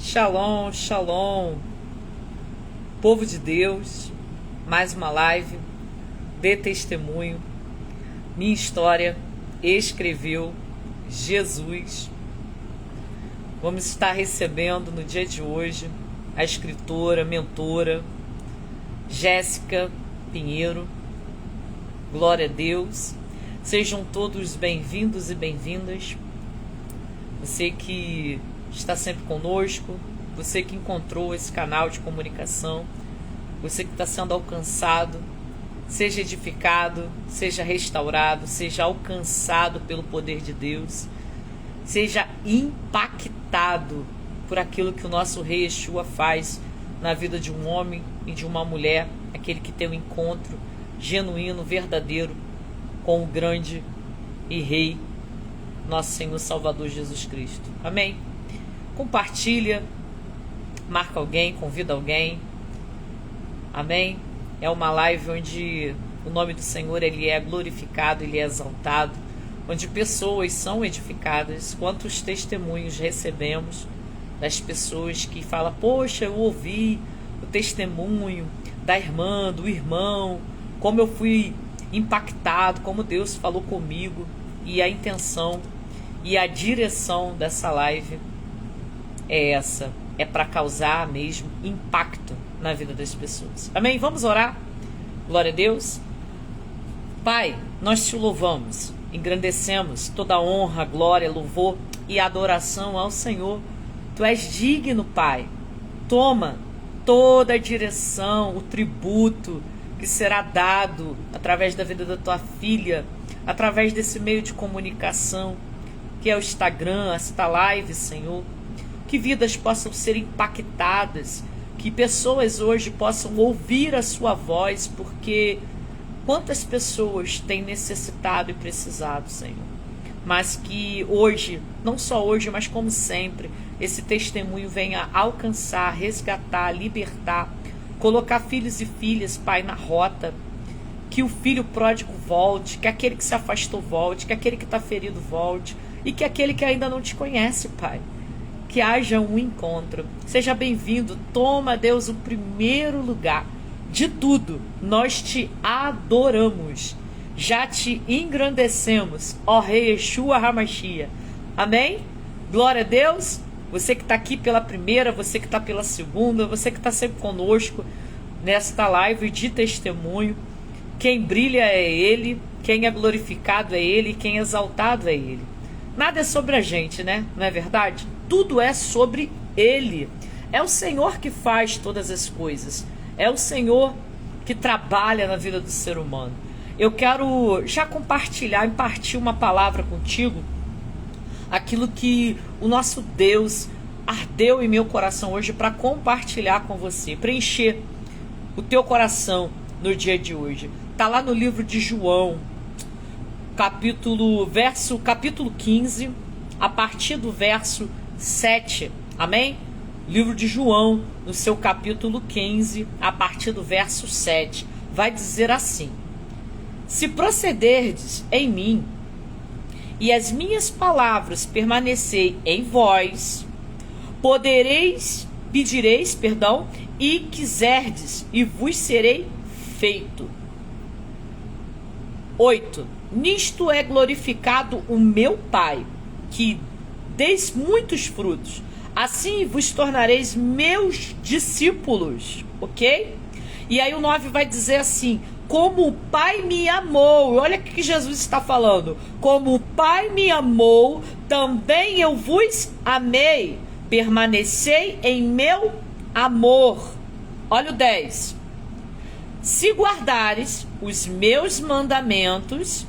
Shalom, shalom, povo de Deus, mais uma live de testemunho. Minha história escreveu Jesus. Vamos estar recebendo no dia de hoje a escritora, mentora Jéssica Pinheiro. Glória a Deus. Sejam todos bem-vindos e bem-vindas. Você que está sempre conosco, você que encontrou esse canal de comunicação, você que está sendo alcançado, seja edificado, seja restaurado, seja alcançado pelo poder de Deus, seja impactado por aquilo que o nosso Rei Yeshua faz na vida de um homem e de uma mulher, aquele que tem um encontro genuíno, verdadeiro com o grande e Rei, nosso Senhor Salvador Jesus Cristo. Amém? Compartilha, marca alguém, convida alguém. Amém? É uma live onde o nome do Senhor ele é glorificado, ele é exaltado, onde pessoas são edificadas. Quantos testemunhos recebemos das pessoas que falam: poxa, eu ouvi o testemunho da irmã, do irmão, como eu fui impactado, como Deus falou comigo. E a intenção e a direção dessa live é essa, é para causar mesmo impacto na vida das pessoas. Amém? Vamos orar? Glória a Deus. Pai, nós te louvamos, engrandecemos toda honra, glória, louvor e adoração ao Senhor. Tu és digno, Pai. Toma toda a direção, o tributo que será dado através da vida da tua filha, através desse meio de comunicação, que é o Instagram, esta live, Senhor. Que vidas possam ser impactadas, que pessoas hoje possam ouvir a sua voz, porque quantas pessoas têm necessitado e precisado, Senhor. Mas que hoje, não só hoje, mas como sempre, esse testemunho venha alcançar, resgatar, libertar, colocar filhos e filhas, Pai, na rota. Que o filho pródigo volte, que aquele que se afastou volte, que aquele que está ferido volte, e que aquele que ainda não te conhece, Pai, que haja um encontro. Seja bem-vindo. Toma, Deus, o primeiro lugar de tudo. Nós te adoramos. Já te engrandecemos, ó Rei Yeshua HaMashiach. Amém? Glória a Deus. Você que está aqui pela primeira, você que está pela segunda, você que está sempre conosco nesta live de testemunho. Quem brilha é Ele, quem é glorificado é Ele, quem é exaltado é Ele. Nada é sobre a gente, né? Não é verdade? Tudo é sobre Ele. É o Senhor que faz todas as coisas. É o Senhor que trabalha na vida do ser humano. Eu quero já compartilhar, impartir uma palavra contigo, aquilo que o nosso Deus ardeu em meu coração hoje para compartilhar com você, preencher o teu coração no dia de hoje. Está lá no livro de João, capítulo 15, a partir do verso 7, amém? Livro de João, no seu capítulo 15, a partir do verso 7, vai dizer assim: se procederdes em mim, e as minhas palavras permanecerem em vós, pedireis, e quiserdes, e vos serei feito. 8. Nisto é glorificado o meu Pai, que deis muitos frutos, assim vos tornareis meus discípulos, ok? E aí o 9 vai dizer assim: como o Pai me amou, olha o que Jesus está falando, como o Pai me amou, também eu vos amei, permanecei em meu amor. Olha o 10. Se guardares os meus mandamentos,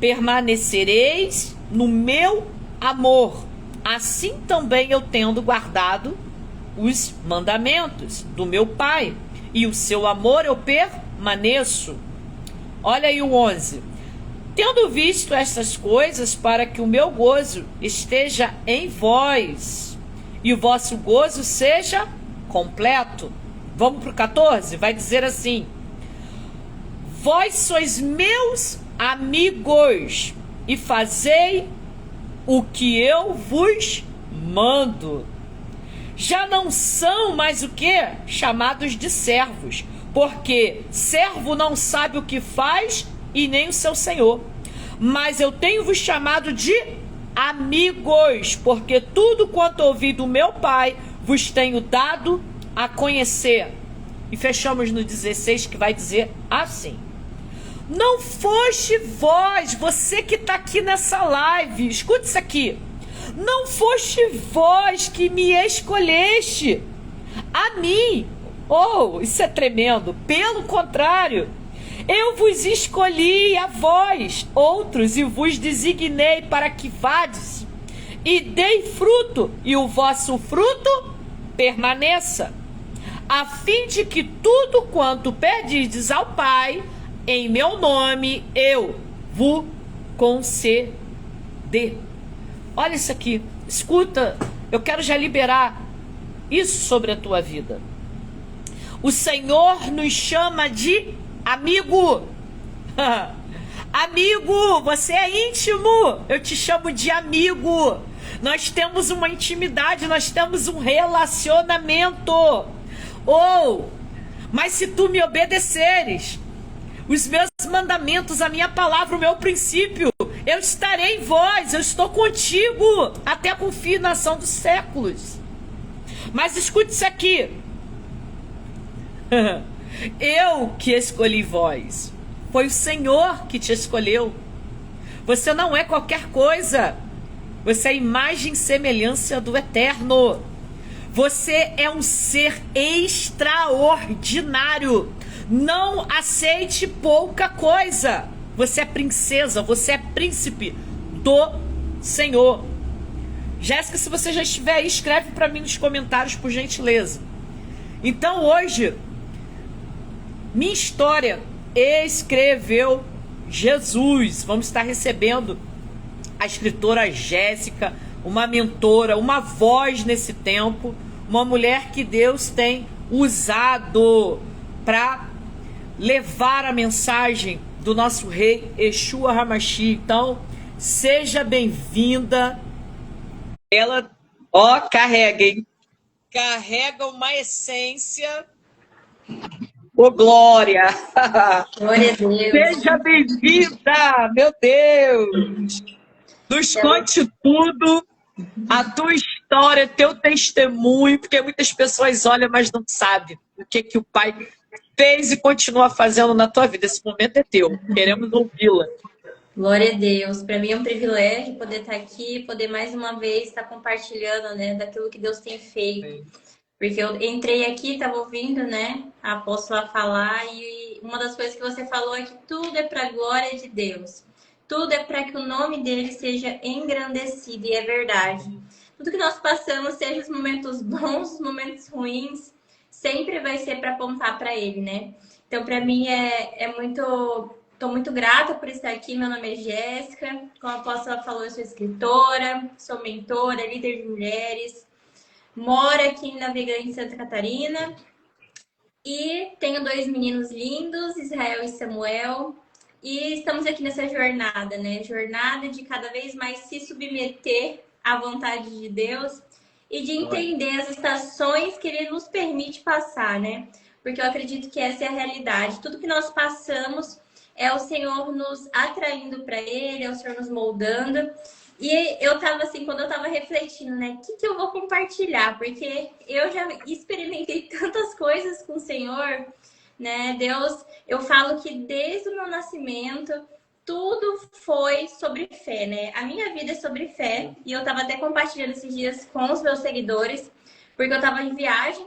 permanecereis no meu amor, assim também eu tendo guardado os mandamentos do meu Pai, e o seu amor eu permaneço. Olha aí o 11. Tendo visto estas coisas, para que o meu gozo esteja em vós, e o vosso gozo seja completo. Vamos para o 14? Vai dizer assim: vós sois meus amigos, e fazei o que eu vos mando. já não são mais o quê? Chamados de servos, porque servo não sabe o que faz e nem o seu senhor. Mas eu tenho vos chamado de amigos, porque tudo quanto ouvi do meu Pai vos tenho dado a conhecer. E fechamos no 16, que vai dizer assim: não foste vós, você que está aqui nessa live, escute isso aqui, não foste vós que me escolheste a mim. Oh, isso é tremendo. Pelo contrário, eu vos escolhi a vós, outros, e vos designei para que vades e dei fruto, e o vosso fruto permaneça, a fim de que tudo quanto pedirdes ao Pai, em meu nome, eu vos conceder. Olha isso aqui, escuta, eu quero já liberar isso sobre a tua vida. O Senhor nos chama de amigo. Amigo, você é íntimo, eu te chamo de amigo. Nós temos uma intimidade, nós temos um relacionamento. Mas se tu me obedeceres, os meus mandamentos, a minha palavra, o meu princípio, eu estarei em vós, eu estou contigo até a confirmação dos séculos. Mas escute isso aqui. Eu que escolhi vós. Foi o Senhor que te escolheu. Você não é qualquer coisa. Você é a imagem e semelhança do Eterno. Você é um ser extraordinário. Não aceite pouca coisa. Você é princesa, você é príncipe do Senhor. Jéssica, se você já estiver aí, escreve para mim nos comentários, por gentileza. Então hoje, minha história escreveu Jesus. Vamos estar recebendo a escritora Jéssica, uma mentora, uma voz nesse tempo, uma mulher que Deus tem usado para levar a mensagem do nosso rei Yeshua HaMashiach. Então, seja bem-vinda. Ela, carrega, hein? Carrega uma essência. Glória! Glória a Deus. Seja bem-vinda, meu Deus! Nos conte tudo, a tua história, teu testemunho, porque muitas pessoas olham, mas não sabem o que o Pai fez e continua fazendo na tua vida. Esse momento é teu, queremos ouvi-la. Glória a Deus. Para mim é um privilégio poder estar aqui, poder mais uma vez estar compartilhando, né, daquilo que Deus tem feito. Porque eu entrei aqui, estava ouvindo, né, a apóstola falar, e uma das coisas que você falou é que tudo é para a glória de Deus. Tudo é para que o nome dele seja engrandecido, e é verdade. Tudo que nós passamos, seja os momentos bons, os momentos ruins, sempre vai ser para apontar para ele, né? Então, para mim, estou muito grata por estar aqui. Meu nome é Jéssica. Como a apóstola falou, eu sou escritora, sou mentora, líder de mulheres. Moro aqui em Navegante, Santa Catarina. E tenho 2 meninos lindos, Israel e Samuel. E estamos aqui nessa jornada, né? Jornada de cada vez mais se submeter à vontade de Deus e de entender as estações que Ele nos permite passar, né? Porque eu acredito que essa é a realidade. Tudo que nós passamos é o Senhor nos atraindo para Ele, é o Senhor nos moldando. E eu tava assim, quando eu tava refletindo, né? O que eu vou compartilhar? Porque eu já experimentei tantas coisas com o Senhor, né? Deus, eu falo que desde o meu nascimento, tudo foi sobre fé, né? A minha vida é sobre fé. E eu tava até compartilhando esses dias com os meus seguidores, porque eu tava em viagem.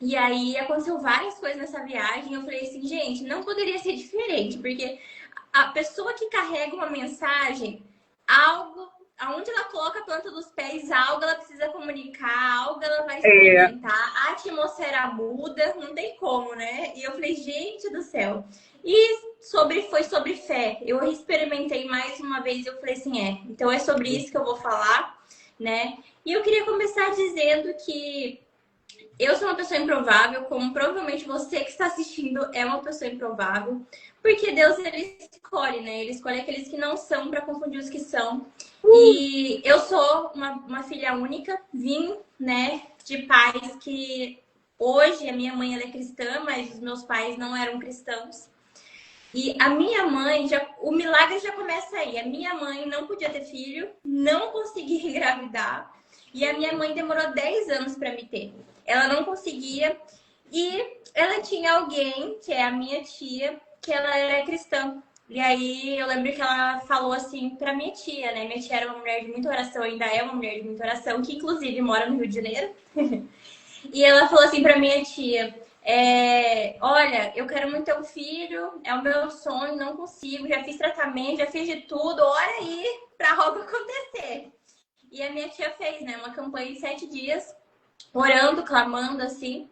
E aí aconteceu várias coisas nessa viagem. Eu falei assim, gente, não poderia ser diferente, porque a pessoa que carrega uma mensagem, algo, aonde ela coloca a planta dos pés, algo ela precisa comunicar, algo ela vai experimentar, a atmosfera muda, não tem como, né? E eu falei, gente do céu. E foi sobre fé. Eu experimentei mais uma vez e eu falei assim, então é sobre isso que eu vou falar, né? E eu queria começar dizendo que Eu sou uma pessoa improvável, como provavelmente você que está assistindo é uma pessoa improvável, porque Deus ele escolhe, né? Ele escolhe aqueles que não são para confundir os que são. E eu sou uma filha única, vim, né, de pais que hoje a minha mãe ela é cristã, mas os meus pais não eram cristãos. E a minha mãe, o milagre já começa aí. A minha mãe não podia ter filho, não conseguia engravidar. E a minha mãe demorou 10 anos para me ter. Ela não conseguia. E ela tinha alguém, que é a minha tia, que ela era cristã. E aí eu lembro que ela falou assim pra minha tia, né? Minha tia era uma mulher de muita oração, ainda é uma mulher de muita oração, que inclusive mora no Rio de Janeiro. E ela falou assim pra minha tia: olha, eu quero muito ter um filho, é o meu sonho, não consigo, já fiz tratamento, já fiz de tudo, ora aí pra algo acontecer. E a minha tia fez, né, uma campanha de 7 dias, orando, clamando, assim.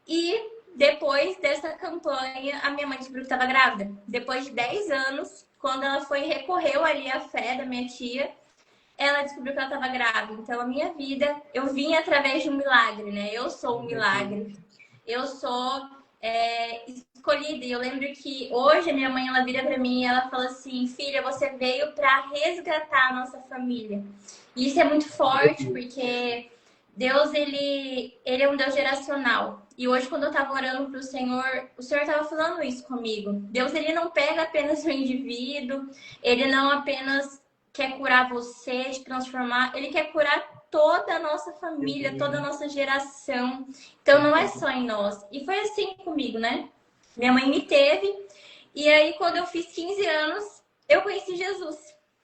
E depois dessa campanha, a minha mãe descobriu que estava grávida. Depois de 10 anos, quando ela recorreu ali à fé da minha tia, ela descobriu que ela estava grávida. Então, a minha vida, eu vim através de um milagre, né? Eu sou um milagre. Eu sou escolhida. E eu lembro que hoje a minha mãe, ela vira para mim e ela fala assim: filha, você veio para resgatar a nossa família. E isso é muito forte, porque Deus, ele é um Deus geracional. E hoje, quando eu estava orando para o Senhor estava falando isso comigo. Deus, ele não pega apenas o indivíduo, ele não apenas quer curar você, te transformar, ele quer curar toda a nossa família, toda a nossa geração. Então, não é só em nós. E foi assim comigo, né? Minha mãe me teve, e aí, quando eu fiz 15 anos, eu conheci Jesus,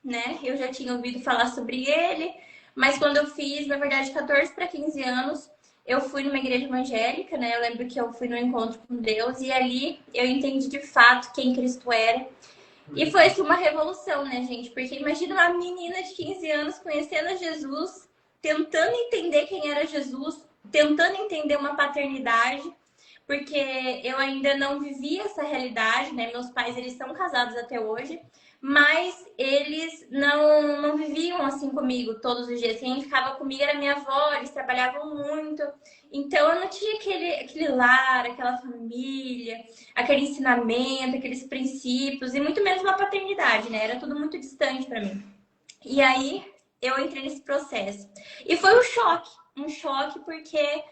né? Eu já tinha ouvido falar sobre ele, mas quando eu fiz, na verdade, 14 para 15 anos, eu fui numa igreja evangélica, né? Eu lembro que eu fui no encontro com Deus e ali eu entendi de fato quem Cristo era. E foi assim, uma revolução, né, gente? Porque imagina uma menina de 15 anos conhecendo Jesus, tentando entender quem era Jesus, tentando entender uma paternidade, porque eu ainda não vivia essa realidade, né? Meus pais, eles são casados até hoje, mas eles não viviam assim comigo todos os dias. Quem ficava comigo era minha avó, eles trabalhavam muito. Então eu não tinha aquele lar, aquela família, aquele ensinamento, aqueles princípios, e muito menos uma paternidade, né? Era tudo muito distante para mim. E aí eu entrei nesse processo. E foi um choque porque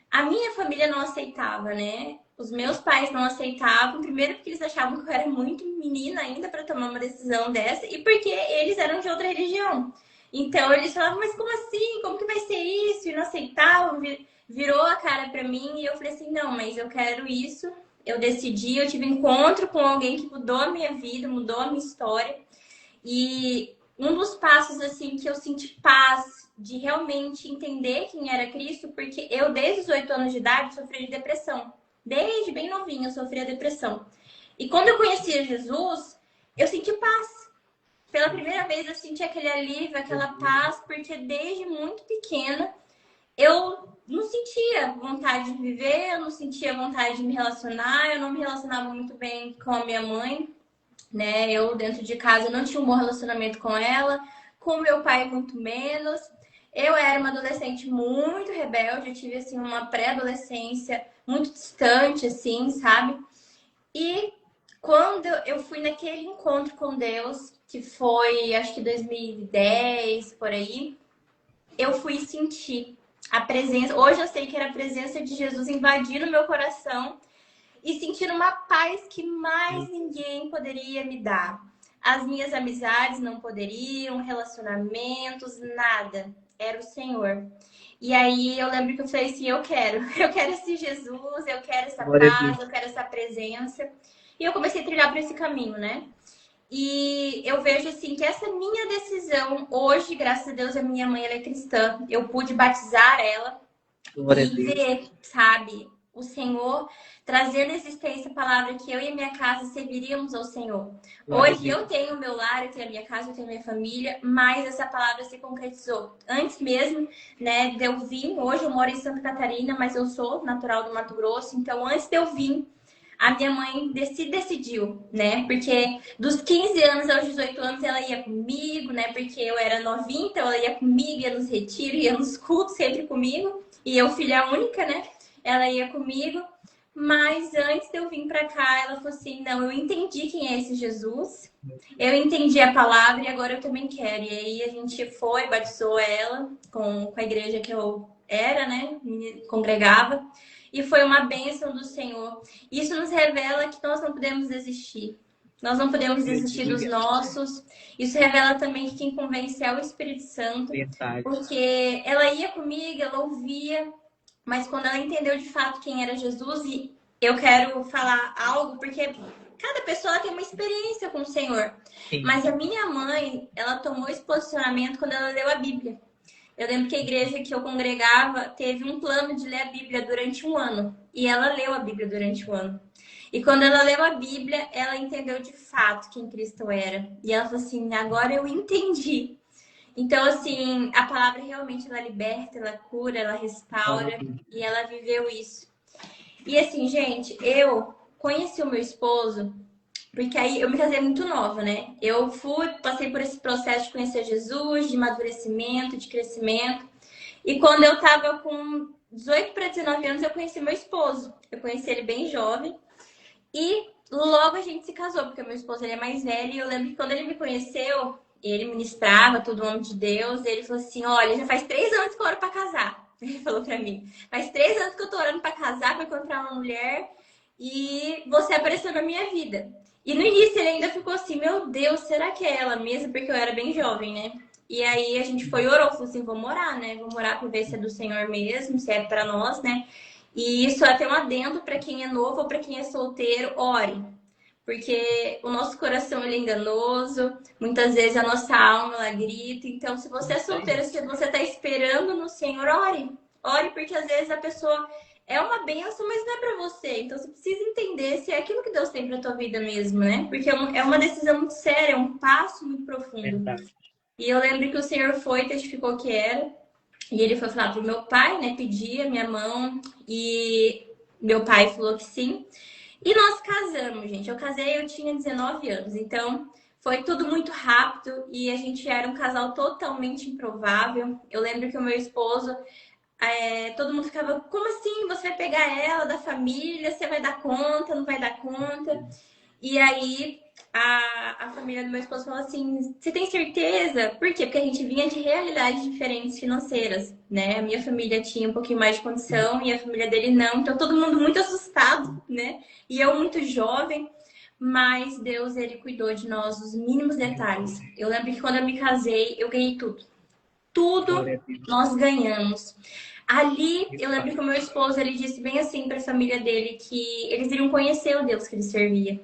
a minha família não aceitava, né? Os meus pais não aceitavam, primeiro porque eles achavam que eu era muito menina ainda para tomar uma decisão dessa, e porque eles eram de outra religião. Então eles falavam, mas como assim? Como que vai ser isso? E não aceitavam, virou a cara para mim, e eu falei assim, não, mas eu quero isso. Eu decidi, eu tive encontro com alguém que mudou a minha vida, mudou a minha história. E um dos passos assim que eu senti paz de realmente entender quem era Cristo, porque eu desde os 8 anos de idade sofri de depressão. Desde bem novinha eu sofria depressão. E quando eu conhecia Jesus, eu senti paz. Pela primeira vez eu senti aquele alívio, aquela paz, porque desde muito pequena eu não sentia vontade de viver, eu não sentia vontade de me relacionar, eu não me relacionava muito bem com a minha mãe, né? Eu dentro de casa não tinha um bom relacionamento com ela, com meu pai muito menos. Eu era uma adolescente muito rebelde, eu tive assim uma pré-adolescência muito distante assim, sabe? E quando eu fui naquele encontro com Deus, que foi acho que 2010 por aí, eu fui sentir a presença. Hoje eu sei que era a presença de Jesus invadindo meu coração e sentindo uma paz que mais ninguém poderia me dar. As minhas amizades não poderiam, relacionamentos, nada. Era o Senhor. E aí eu lembro que eu falei assim, eu quero esse Jesus, eu quero essa paz, eu quero essa presença. E eu comecei a trilhar por esse caminho, né? E eu vejo assim que essa minha decisão, hoje, graças a Deus, a minha mãe ela é cristã. Eu pude batizar ela e ver, sabe, o Senhor trazendo à existência a palavra que eu e a minha casa serviríamos ao Senhor. Hoje eu tenho o meu lar, eu tenho a minha casa, eu tenho a minha família, mas essa palavra se concretizou. Antes mesmo, né, de eu vir, hoje eu moro em Santa Catarina, mas eu sou natural do Mato Grosso, então antes de eu vir, a minha mãe decidiu, né? Porque dos 15 anos aos 18 anos ela ia comigo, né? Porque eu era novinha, então ela ia comigo, ia nos retiros, ia nos cultos sempre comigo. E eu, filha única, né? ela ia comigo. Mas antes de eu vir para cá, ela falou assim: não, eu entendi quem é esse Jesus, eu entendi a palavra e agora eu também quero. E aí a gente foi, batizou ela com a igreja que eu era, né? Me congregava. E foi uma bênção do Senhor. Isso nos revela que nós não podemos desistir. Nós não podemos desistir dos nossos. Isso revela também que quem convence é o Espírito Santo. Verdade. Porque ela ia comigo, ela ouvia. Mas quando ela entendeu de fato quem era Jesus, e eu quero falar algo, porque cada pessoa tem uma experiência com o Senhor. Sim. Mas a minha mãe, ela tomou esse posicionamento quando ela leu a Bíblia. Eu lembro que a igreja que eu congregava teve um plano de ler a Bíblia durante um ano. E ela leu a Bíblia durante um ano. E quando ela leu a Bíblia, ela entendeu de fato quem Cristo era. E ela falou assim, agora eu entendi. Então, assim, a palavra realmente ela liberta, ela cura, ela restaura. E ela viveu isso. E assim, gente, eu conheci o meu esposo porque aí eu me casei muito nova, né? Eu passei por esse processo de conhecer Jesus, de amadurecimento, de crescimento. E quando eu tava com 18 para 19 anos, eu conheci meu esposo. Eu conheci ele bem jovem. E logo a gente se casou, porque meu esposo ele é mais velho. E eu lembro que quando ele me conheceu, ele ministrava, todo homem de Deus. E ele falou assim: olha, já faz 3 anos que eu oro pra casar. Ele falou pra mim: faz 3 anos que eu tô orando pra casar, pra encontrar uma mulher. E você apareceu na minha vida. E no início ele ainda ficou assim: meu Deus, será que é ela mesmo? Porque eu era bem jovem, né? E aí a gente foi e orou, falou assim: vamos orar, né? Vamos orar pra ver se é do Senhor mesmo, se é pra nós, né? E isso é até um adendo pra quem é novo ou pra quem é solteiro, ore. Porque o nosso coração ele é enganoso, muitas vezes a nossa alma ela grita. Então, se você é solteiro, se você tá esperando no Senhor, ore. Ore, porque às vezes a pessoa é uma bênção, mas não é pra você. Então, você precisa entender se é aquilo que Deus tem pra tua vida mesmo, né? Porque é uma decisão muito séria, é um passo muito profundo. Verdade. E eu lembro que o Senhor foi, testificou que era. E ele foi falar pro meu pai, né? Pedir a minha mão. E meu pai falou que sim. E nós casamos, gente. Eu casei, eu tinha 19 anos. Então, foi tudo muito rápido. E a gente era um casal totalmente improvável. Eu lembro que o meu esposo... todo mundo ficava, como assim? Você vai pegar ela da família? Você vai dar conta? Não vai dar conta? E aí a família do meu esposo falou assim: você tem certeza? Por quê? Porque a gente vinha de realidades diferentes financeiras, né? A minha família tinha um pouquinho mais de condição e a família dele não. Então todo mundo muito assustado, né? E eu muito jovem. Mas Deus, ele cuidou de nós nos mínimos detalhes. Eu lembro que quando eu me casei, eu ganhei tudo. Tudo nós ganhamos. Ali, eu lembro que o meu esposo, ele disse bem assim para a família dele que eles iriam conhecer o Deus que ele servia.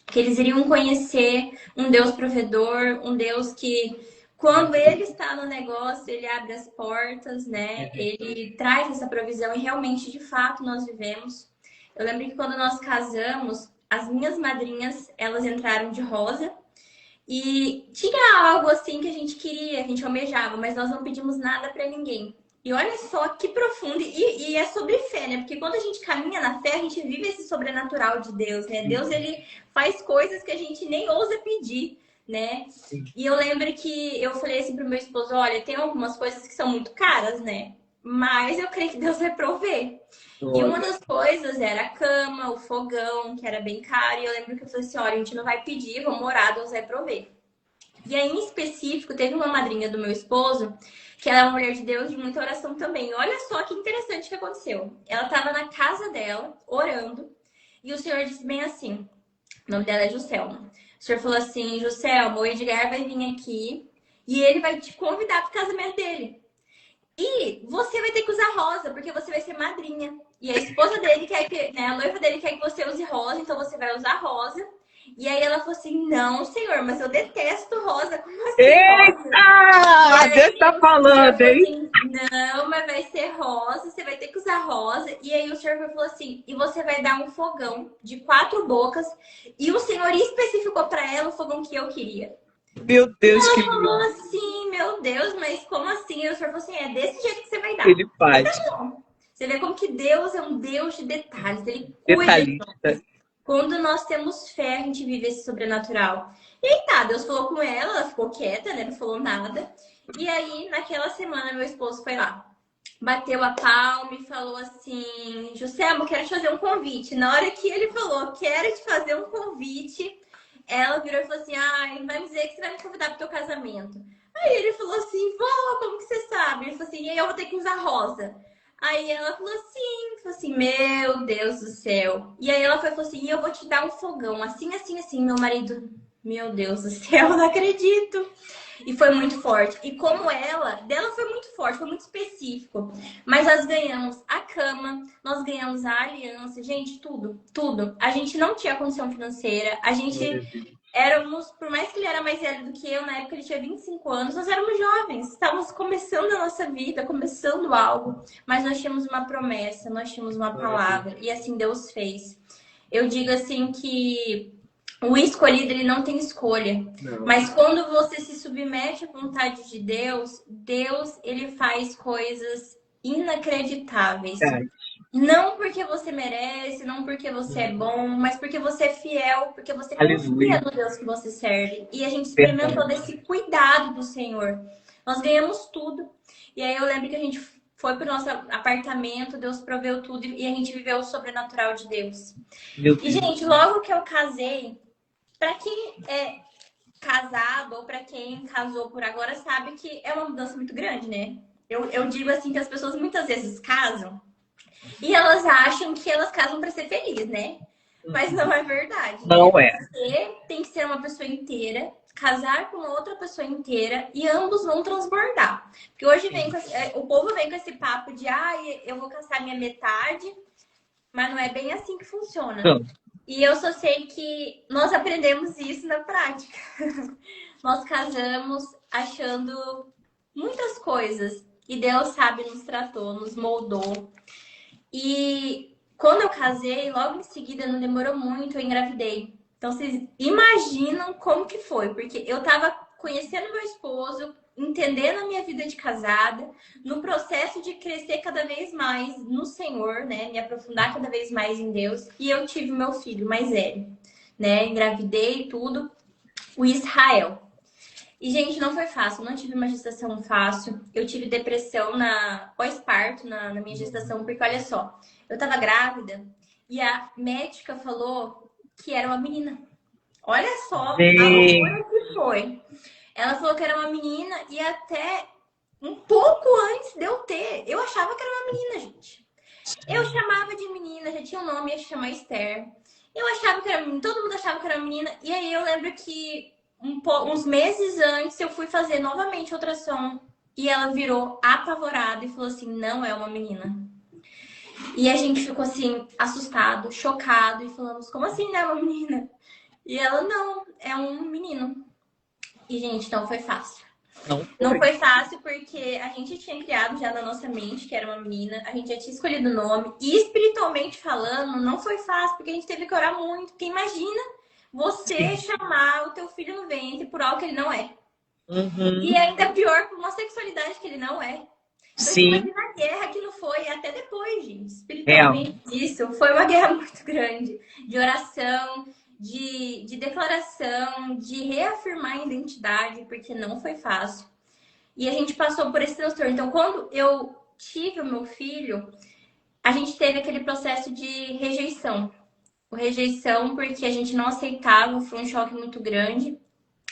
Que eles iriam conhecer um Deus provedor, um Deus que, quando ele está no negócio, ele abre as portas, né? Ele traz essa provisão e realmente, de fato, nós vivemos. Eu lembro que quando nós casamos, as minhas madrinhas, elas entraram de rosa. E tinha algo assim que a gente queria, a gente almejava, mas nós não pedimos nada para ninguém. E olha só que profundo, e é sobre fé, né? Porque quando a gente caminha na fé, a gente vive esse sobrenatural de Deus, né? Deus, ele faz coisas que a gente nem ousa pedir, né? E eu lembro que eu falei assim pro meu esposo: olha, tem algumas coisas que são muito caras, né? Mas eu creio que Deus vai prover. E uma das coisas era a cama, o fogão, que era bem caro. E eu lembro que eu falei assim: olha, a gente não vai pedir, vamos orar, Deus vai prover. E aí, em específico, teve uma madrinha do meu esposo, que ela é uma mulher de Deus, de muita oração também. Olha só que interessante que aconteceu. Ela estava na casa dela, orando, e o Senhor disse bem assim: o nome dela é Juscelma. O Senhor falou assim: Juscelma, o Edgar vai vir aqui e ele vai te convidar para o casamento dele. E você vai ter que usar rosa, porque você vai ser madrinha. E a esposa dele quer que, né, a noiva dele quer que você use rosa, então você vai usar rosa. E aí ela falou assim: não, senhor, mas eu detesto rosa. Como assim? Eita! Deus tá falando, hein? Assim, não, mas vai ser rosa, você vai ter que usar rosa. E aí o senhor falou assim: e você vai dar um fogão de 4 bocas. E o senhor especificou para ela o fogão que eu queria. Meu Deus, ela que falou assim: meu Deus, mas como assim? E o senhor falou assim: é desse jeito que você vai dar. ele faz. Você vê como que Deus é um Deus de detalhes, ele cuida de nós. Quando nós temos fé, a gente vive esse sobrenatural. E aí tá, Deus falou com ela ficou quieta, né? Não falou nada. E aí, naquela semana, meu esposo foi lá. bateu a palma e falou assim: José, eu quero te fazer um convite. Na hora que ele falou, quero te fazer um convite, ela virou e falou assim: ai, vai me dizer que você vai me convidar pro teu casamento. Aí ele falou assim: vó, como que você sabe? Ele falou assim: e aí eu vou ter que usar rosa. Aí ela falou assim, meu Deus do céu. E aí ela foi e falou assim: e eu vou te dar um fogão, assim, assim, assim. Meu marido, meu Deus do céu, não acredito. E foi muito forte. E como dela foi muito forte, foi muito específico. Mas nós ganhamos a cama, nós ganhamos a aliança, gente, tudo, tudo. A gente não tinha condição financeira, a gente éramos, por mais que ele era mais velho do que eu, na época ele tinha 25 anos, nós éramos jovens, estávamos começando a nossa vida, começando algo, mas nós tínhamos uma promessa, nós tínhamos uma palavra, e assim Deus fez. Eu digo assim que o escolhido, ele não tem escolha. Não. Mas quando você se submete à vontade de Deus, Deus, ele faz coisas inacreditáveis. Não porque você merece, não porque você é bom, mas porque você é fiel, porque você confia no Deus que você serve. E a gente experimentou desse cuidado do Senhor. Nós ganhamos tudo. E aí eu lembro que a gente foi pro nosso apartamento, Deus proveu tudo e a gente viveu o sobrenatural de Deus. E, gente, logo que eu casei, para quem é casado ou para quem casou por agora sabe que é uma mudança muito grande, né? Eu digo assim que as pessoas muitas vezes casam e elas acham que elas casam para ser feliz, né? Mas não é verdade. Não é. Você tem que ser uma pessoa inteira, casar com outra pessoa inteira e ambos vão transbordar. Porque hoje o povo vem com esse papo de eu vou casar minha metade, mas não é bem assim que funciona. Não. E eu só sei que nós aprendemos isso na prática. Nós casamos achando muitas coisas. E Deus, sabe, nos tratou, nos moldou. E quando eu casei, logo em seguida, não demorou muito, eu engravidei. Então, vocês imaginam como que foi. Porque eu tava conhecendo meu esposo, entendendo a minha vida de casada, no processo de crescer cada vez mais no Senhor, né? Me aprofundar cada vez mais em Deus. E eu tive meu filho mais velho, né? Engravidei e tudo, o Israel. E, gente, não foi fácil. Não tive uma gestação fácil. Eu tive depressão pós-parto, na minha gestação, porque olha só, eu tava grávida e a médica falou que era uma menina. Olha só a loucura que foi. Ela falou que era uma menina e até um pouco antes de eu ter, eu achava que era uma menina, gente. Eu chamava de menina, já tinha um nome, ia chamar Esther. Eu achava que era menina, todo mundo achava que era menina. E aí eu lembro que uns meses antes eu fui fazer novamente ultrassom e ela virou apavorada e falou assim: não é uma menina. E a gente ficou assim, assustado, chocado e falamos: como assim não é uma menina? E ela: não, é um menino. E, gente, não foi fácil. Não foi fácil porque a gente tinha criado já na nossa mente que era uma menina, a gente já tinha escolhido o nome. E espiritualmente falando, não foi fácil, porque a gente teve que orar muito. Porque imagina você chamar o teu filho no ventre por algo que ele não é. Uhum. E ainda pior por uma sexualidade que ele não é. Então, imagina a guerra que não foi até depois, gente. Espiritualmente, isso foi uma guerra muito grande. De oração, de declaração, de reafirmar a identidade, porque não foi fácil. E a gente passou por esse transtorno. Então, quando eu tive o meu filho, a gente teve aquele processo de rejeição. Rejeição porque a gente não aceitava, foi um choque muito grande.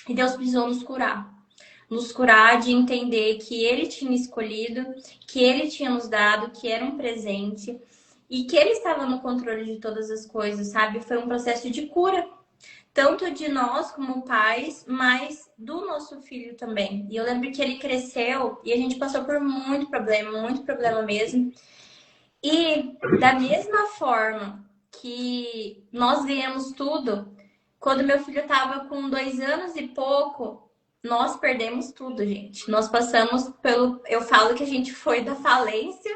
E Deus precisou nos curar. Nos curar de entender que Ele tinha escolhido, que Ele tinha nos dado, que era um presente. E que Ele estava no controle de todas as coisas, sabe? Foi um processo de cura. Tanto de nós como pais, mas do nosso filho também. E eu lembro que ele cresceu e a gente passou por muito problema mesmo. E da mesma forma que nós ganhamos tudo, quando meu filho estava com 2 anos e pouco, nós perdemos tudo, gente. Nós passamos pelo... Eu falo que a gente foi da falência,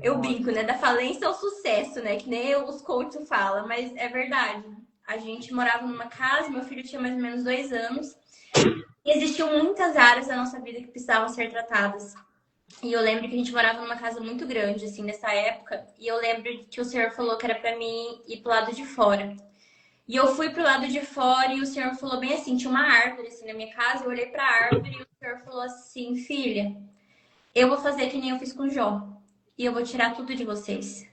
eu brinco, né? Da falência ao sucesso, né? Que nem os coaches falam, mas é verdade. A gente morava numa casa, meu filho tinha mais ou menos 2 anos. E existiam muitas áreas da nossa vida que precisavam ser tratadas. E eu lembro que a gente morava numa casa muito grande, assim, nessa época. E eu lembro que o Senhor falou que era pra mim ir pro lado de fora. E eu fui pro lado de fora e o Senhor falou bem assim, tinha uma árvore assim na minha casa. Eu olhei pra árvore e o Senhor falou assim: filha, eu vou fazer que nem eu fiz com Jó. E eu vou tirar tudo de vocês.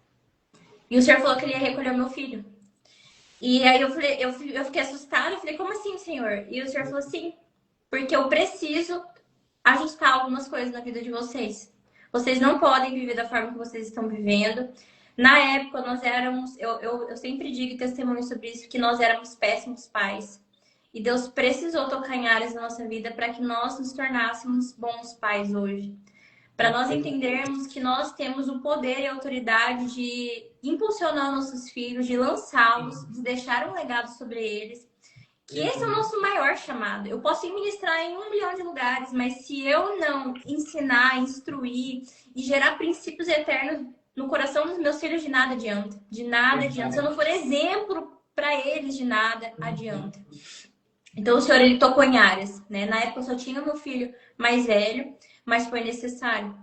E o Senhor falou que ele ia recolher o meu filho. E aí eu falei, eu fiquei assustada, eu falei, como assim, Senhor? E o Senhor falou assim, porque eu preciso ajustar algumas coisas na vida de vocês. Vocês não podem viver da forma que vocês estão vivendo. Na época, nós éramos, eu sempre digo testemunho sobre isso, que nós éramos péssimos pais. E Deus precisou tocar em áreas da nossa vida para que nós nos tornássemos bons pais hoje. Para nós entendermos que nós temos o poder e a autoridade de impulsionar nossos filhos, de lançá-los, de deixar um legado sobre eles. Que esse é o nosso maior chamado. Eu posso ministrar em 1 milhão de lugares, mas se eu não ensinar, instruir e gerar princípios eternos no coração dos meus filhos, de nada adianta. De nada adianta. Se eu não for exemplo para eles, de nada adianta. Então o Senhor, ele tocou em áreas, né? Na época eu só tinha meu filho mais velho, mas foi necessário.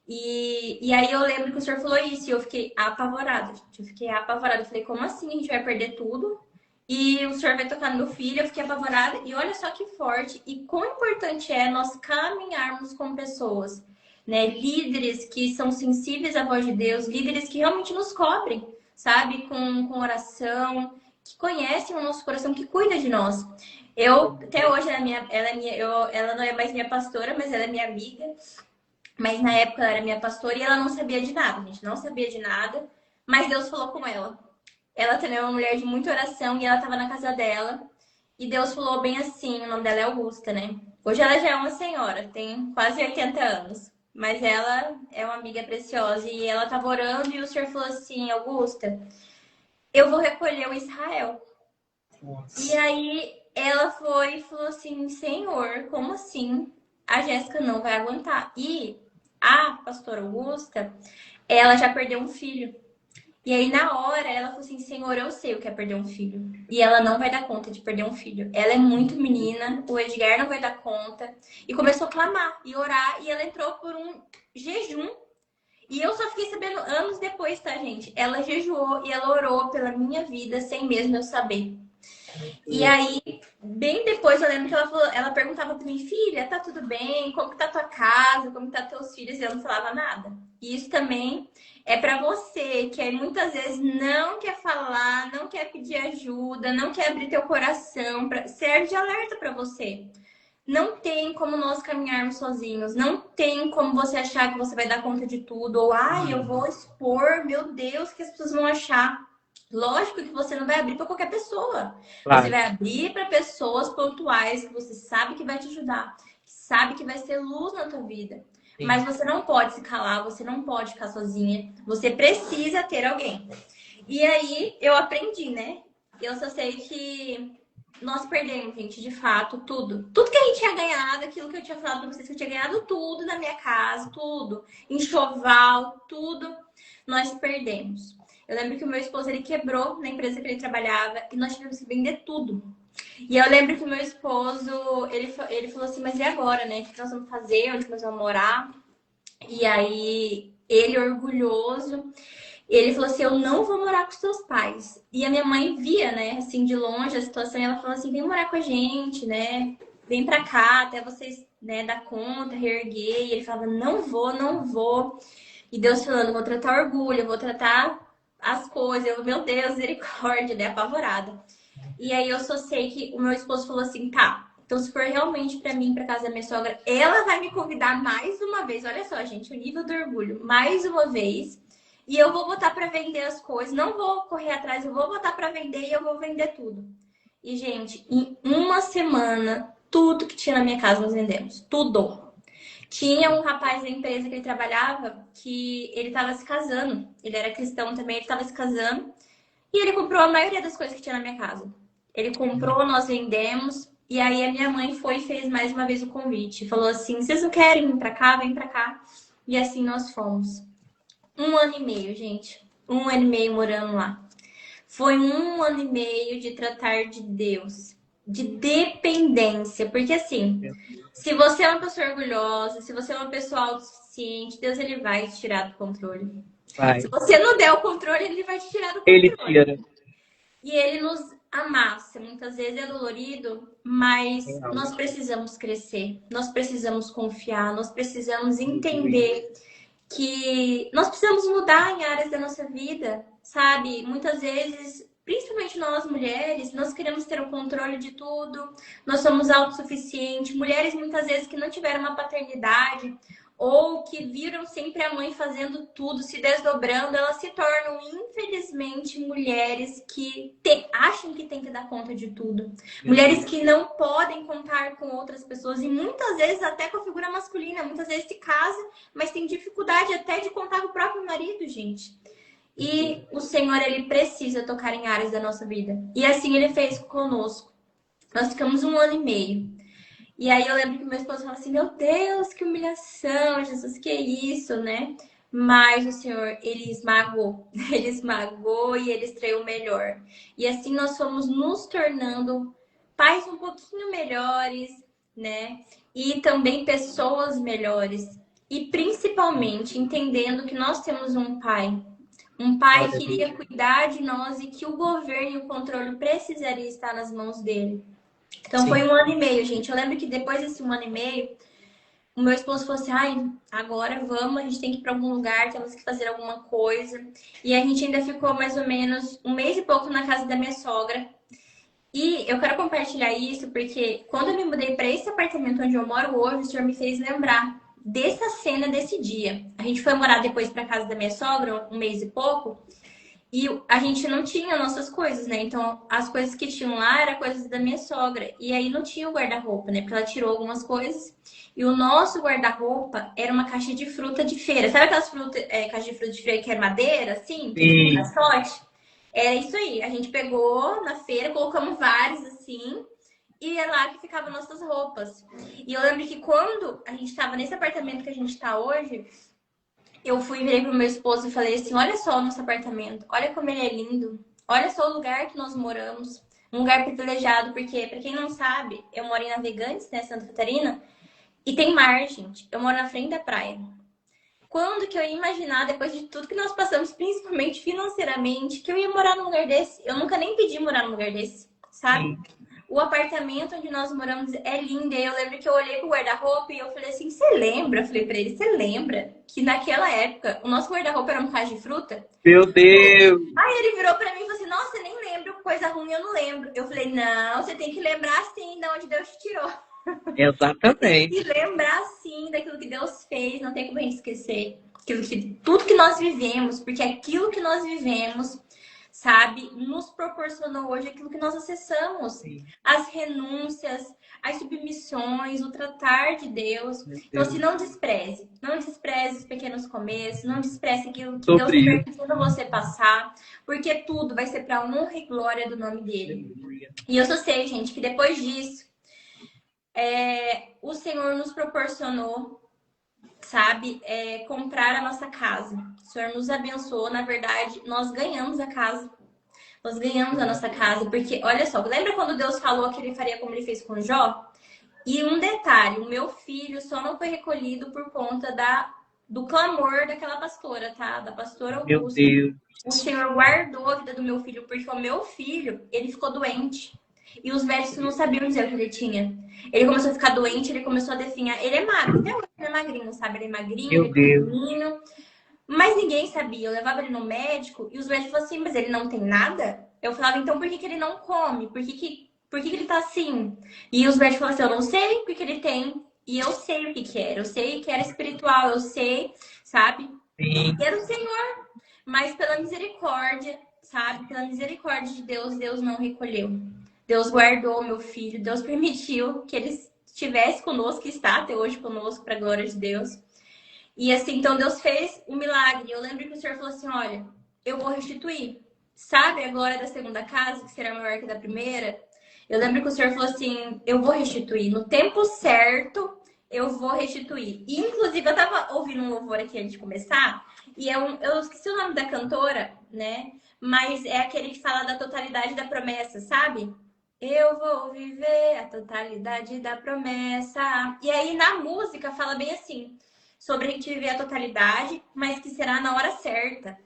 E aí eu lembro que o Senhor falou isso e eu fiquei apavorada, gente. Eu fiquei apavorada. Eu falei, como assim? A gente vai perder tudo? E o Senhor vai tocar no meu filho? Eu fiquei apavorada. E olha só que forte e quão importante é nós caminharmos com pessoas, né? Líderes que são sensíveis à voz de Deus, líderes que realmente nos cobrem, sabe? Com oração, que conhecem o nosso coração, que cuida de nós. Eu, até hoje, ela não é mais minha pastora, mas ela é minha amiga. Mas na época ela era minha pastora e ela não sabia de nada, a gente não sabia de nada. Mas Deus falou com ela. Ela também é uma mulher de muita oração e ela estava na casa dela. E Deus falou bem assim, o nome dela é Augusta, né? Hoje ela já é uma senhora, tem quase 80 anos. Mas ela é uma amiga preciosa e ela estava orando e o Senhor falou assim, Augusta, eu vou recolher o Israel. Nossa. E aí ela foi e falou assim, Senhor, como assim? A Jéssica não vai aguentar. E a pastora Augusta, ela já perdeu um filho. E aí, na hora, ela falou assim, Senhor, eu sei o que é perder um filho. E ela não vai dar conta de perder um filho. Ela é muito menina, o Edgar não vai dar conta. E começou a clamar e orar. E ela entrou por um jejum. E eu só fiquei sabendo anos depois, tá, gente? Ela jejuou e ela orou pela minha vida sem mesmo eu saber. E aí, bem depois, eu lembro que ela perguntava pra mim, filha, tá tudo bem? Como que tá tua casa? Como que tá teus filhos? E eu não falava nada. E isso também é pra você, que aí muitas vezes não quer falar, não quer pedir ajuda, não quer abrir teu coração. Serve de alerta pra você. Não tem como nós caminharmos sozinhos. Não tem como você achar que você vai dar conta de tudo. Ou, eu vou expor, meu Deus, o que as pessoas vão achar. Lógico que você não vai abrir para qualquer pessoa. Claro. Você vai abrir para pessoas pontuais que você sabe que vai te ajudar, que sabe que vai ser luz na tua vida. Sim. Mas você não pode se calar, você não pode ficar sozinha. Você precisa ter alguém. E aí eu aprendi, né? Eu só sei que nós perdemos, gente, de fato, tudo. Tudo que a gente tinha ganhado, aquilo que eu tinha falado para vocês, que eu tinha ganhado tudo na minha casa, tudo. Enxoval, tudo, nós perdemos. Eu lembro que o meu esposo, ele quebrou na empresa que ele trabalhava e nós tivemos que vender tudo. E eu lembro que o meu esposo, ele falou assim, mas e agora, né? O que nós vamos fazer? Onde nós vamos morar? E aí, ele orgulhoso, ele falou assim, eu não vou morar com os teus pais. E a minha mãe via, né, assim, de longe a situação, e ela falou assim, vem morar com a gente, né? Vem pra cá, até vocês, né, dar conta, reerguer. E ele falava, não vou, não vou. E Deus falando, vou tratar orgulho, vou tratar as coisas, meu Deus, misericórdia, né? Apavorada. E aí eu só sei que o meu esposo falou assim, tá, então se for realmente pra mim, pra casa da minha sogra, ela vai me convidar mais uma vez, olha só, gente, o nível do orgulho, mais uma vez, e eu vou botar pra vender as coisas, não vou correr atrás, eu vou botar pra vender e eu vou vender tudo. E, gente, em uma semana, tudo que tinha na minha casa nós vendemos, tudo. Tinha um rapaz da empresa que ele trabalhava que ele estava se casando. Ele era cristão também, ele estava se casando. E ele comprou a maioria das coisas que tinha na minha casa. Ele comprou, nós vendemos. E aí a minha mãe foi e fez mais uma vez o convite. Falou assim, vocês não querem vir pra cá? Vem pra cá. E assim nós fomos. 1 ano e meio, gente. 1 ano e meio morando lá. Foi 1 ano e meio de tratar de Deus. De dependência. Porque assim... Se você é uma pessoa orgulhosa, se você é uma pessoa autossuficiente, Deus, ele vai te tirar do controle. Vai. Se você não der o controle, ele vai te tirar do controle. Ele tira. E ele a massa. Muitas vezes é dolorido, mas Real. nós precisamos crescer, nós precisamos confiar, nós precisamos entender que nós precisamos mudar em áreas da nossa vida, sabe? Muitas vezes, principalmente nós mulheres, nós queremos ter o controle de tudo, nós somos autossuficientes, mulheres muitas vezes que não tiveram uma paternidade ou que viram sempre a mãe fazendo tudo, se desdobrando, elas se tornam, infelizmente, mulheres que acham que tem que dar conta de tudo. Mulheres que não podem contar com outras pessoas e muitas vezes até com a figura masculina, muitas vezes se casa, mas tem dificuldade até de contar com o próprio marido, gente. E o Senhor, ele precisa tocar em áreas da nossa vida. E assim ele fez conosco. Nós ficamos 1 ano e meio. E aí eu lembro que meu esposo falou assim, meu Deus, que humilhação, Jesus, que isso, né? Mas o Senhor, ele esmagou. Ele esmagou e ele extraiu o melhor. E assim nós fomos nos tornando pais um pouquinho melhores, né? E também pessoas melhores. E principalmente entendendo que nós temos um pai. Um pai que iria cuidar de nós e que o governo e o controle precisaria estar nas mãos dele. Então Sim. foi 1 ano e meio, gente. Eu lembro que depois desse 1 ano e meio, o meu esposo falou assim, ai, agora vamos, a gente tem que ir para algum lugar, temos que fazer alguma coisa. E a gente ainda ficou mais ou menos 1 mês e pouco na casa da minha sogra. E eu quero compartilhar isso porque quando eu me mudei para esse apartamento onde eu moro hoje, o Senhor me fez lembrar dessa cena, desse dia. A gente foi morar depois para casa da minha sogra, 1 mês e pouco. E a gente não tinha nossas coisas, né? Então, as coisas que tinham lá eram coisas da minha sogra. E aí não tinha o guarda-roupa, né? Porque ela tirou algumas coisas. E o nosso guarda-roupa era uma caixa de fruta de feira. Sabe aquelas caixas de fruta de feira que é madeira, assim? Que é tipo um Sim. caixote? Era isso aí. A gente pegou na feira, colocamos vários assim. E é lá que ficavam nossas roupas. E eu lembro que quando a gente estava nesse apartamento que a gente está hoje, eu fui, virei pro meu esposo e falei assim, olha só o nosso apartamento, olha como ele é lindo, olha só o lugar que nós moramos, um lugar privilegiado, porque, pra quem não sabe, eu moro em Navegantes, né, Santa Catarina, e tem mar, gente, eu moro na frente da praia. Quando que eu ia imaginar, depois de tudo que nós passamos, principalmente financeiramente, que eu ia morar num lugar desse? Eu nunca nem pedi morar num lugar desse, sabe? Sim. O apartamento onde nós moramos é lindo. E eu lembro que eu olhei pro guarda-roupa e eu falei assim, você lembra? Eu falei pra ele, você lembra que naquela época o nosso guarda-roupa era um caixa de fruta? Meu Deus! Aí ele virou pra mim e falou assim, nossa, você nem lembra, coisa ruim eu não lembro. Eu falei, não, você tem que lembrar sim de onde Deus te tirou. Tem que Exatamente. lembrar sim daquilo que Deus fez, não tem como a gente esquecer. Tudo que nós vivemos, porque aquilo que nós vivemos, sabe, nos proporcionou hoje aquilo que nós acessamos. Sim. As renúncias, as submissões, o tratar de Deus. Meu Então, Deus. assim, não despreze os pequenos começos, não despreze aquilo que Deus Sobre está isso. permitindo você passar, porque tudo vai ser para honra e glória do nome dele. E eu só sei, gente, que depois disso, o Senhor nos proporcionou, sabe, comprar a nossa casa. O Senhor nos abençoou, na verdade, nós ganhamos a casa. Nós ganhamos a nossa casa, porque, olha só, lembra quando Deus falou que ele faria como ele fez com Jó? E um detalhe, o meu filho só não foi recolhido por conta do clamor daquela pastora, tá? Da pastora Meu Augusta. Deus. O Senhor guardou a vida do meu filho, porque o meu filho, ele ficou doente. E os médicos não sabiam dizer o que ele tinha. Ele começou a ficar doente, ele começou a definhar. Ele é magro, até hoje ele é magrinho, sabe? Ele é magrinho, Meu ele é Deus. pequenininho. Mas ninguém sabia. Eu levava ele no médico e os médicos falavam assim, mas ele não tem nada? Eu falava, então por que ele não come? Por que ele tá assim? E os médicos falavam assim, eu não sei o que ele tem. E eu sei o que era. Eu sei que era espiritual, eu sei, sabe? Sim. E era o Senhor. Mas pela misericórdia, sabe? Pela misericórdia de Deus, Deus não recolheu. Deus guardou meu filho. Deus permitiu que ele estivesse conosco, que está até hoje conosco, para a glória de Deus. E assim, então Deus fez um milagre. Eu lembro que o Senhor falou assim, olha, eu vou restituir. Sabe a glória da segunda casa, que será maior que da primeira? Eu lembro que o Senhor falou assim, eu vou restituir. No tempo certo, eu vou restituir. E, inclusive, eu tava ouvindo um louvor aqui antes de começar, e eu esqueci o nome da cantora, né? Mas é aquele que fala da totalidade da promessa, sabe? Eu vou viver a totalidade da promessa. E aí, na música, fala bem assim, sobre a gente viver a totalidade, mas que será na hora certa.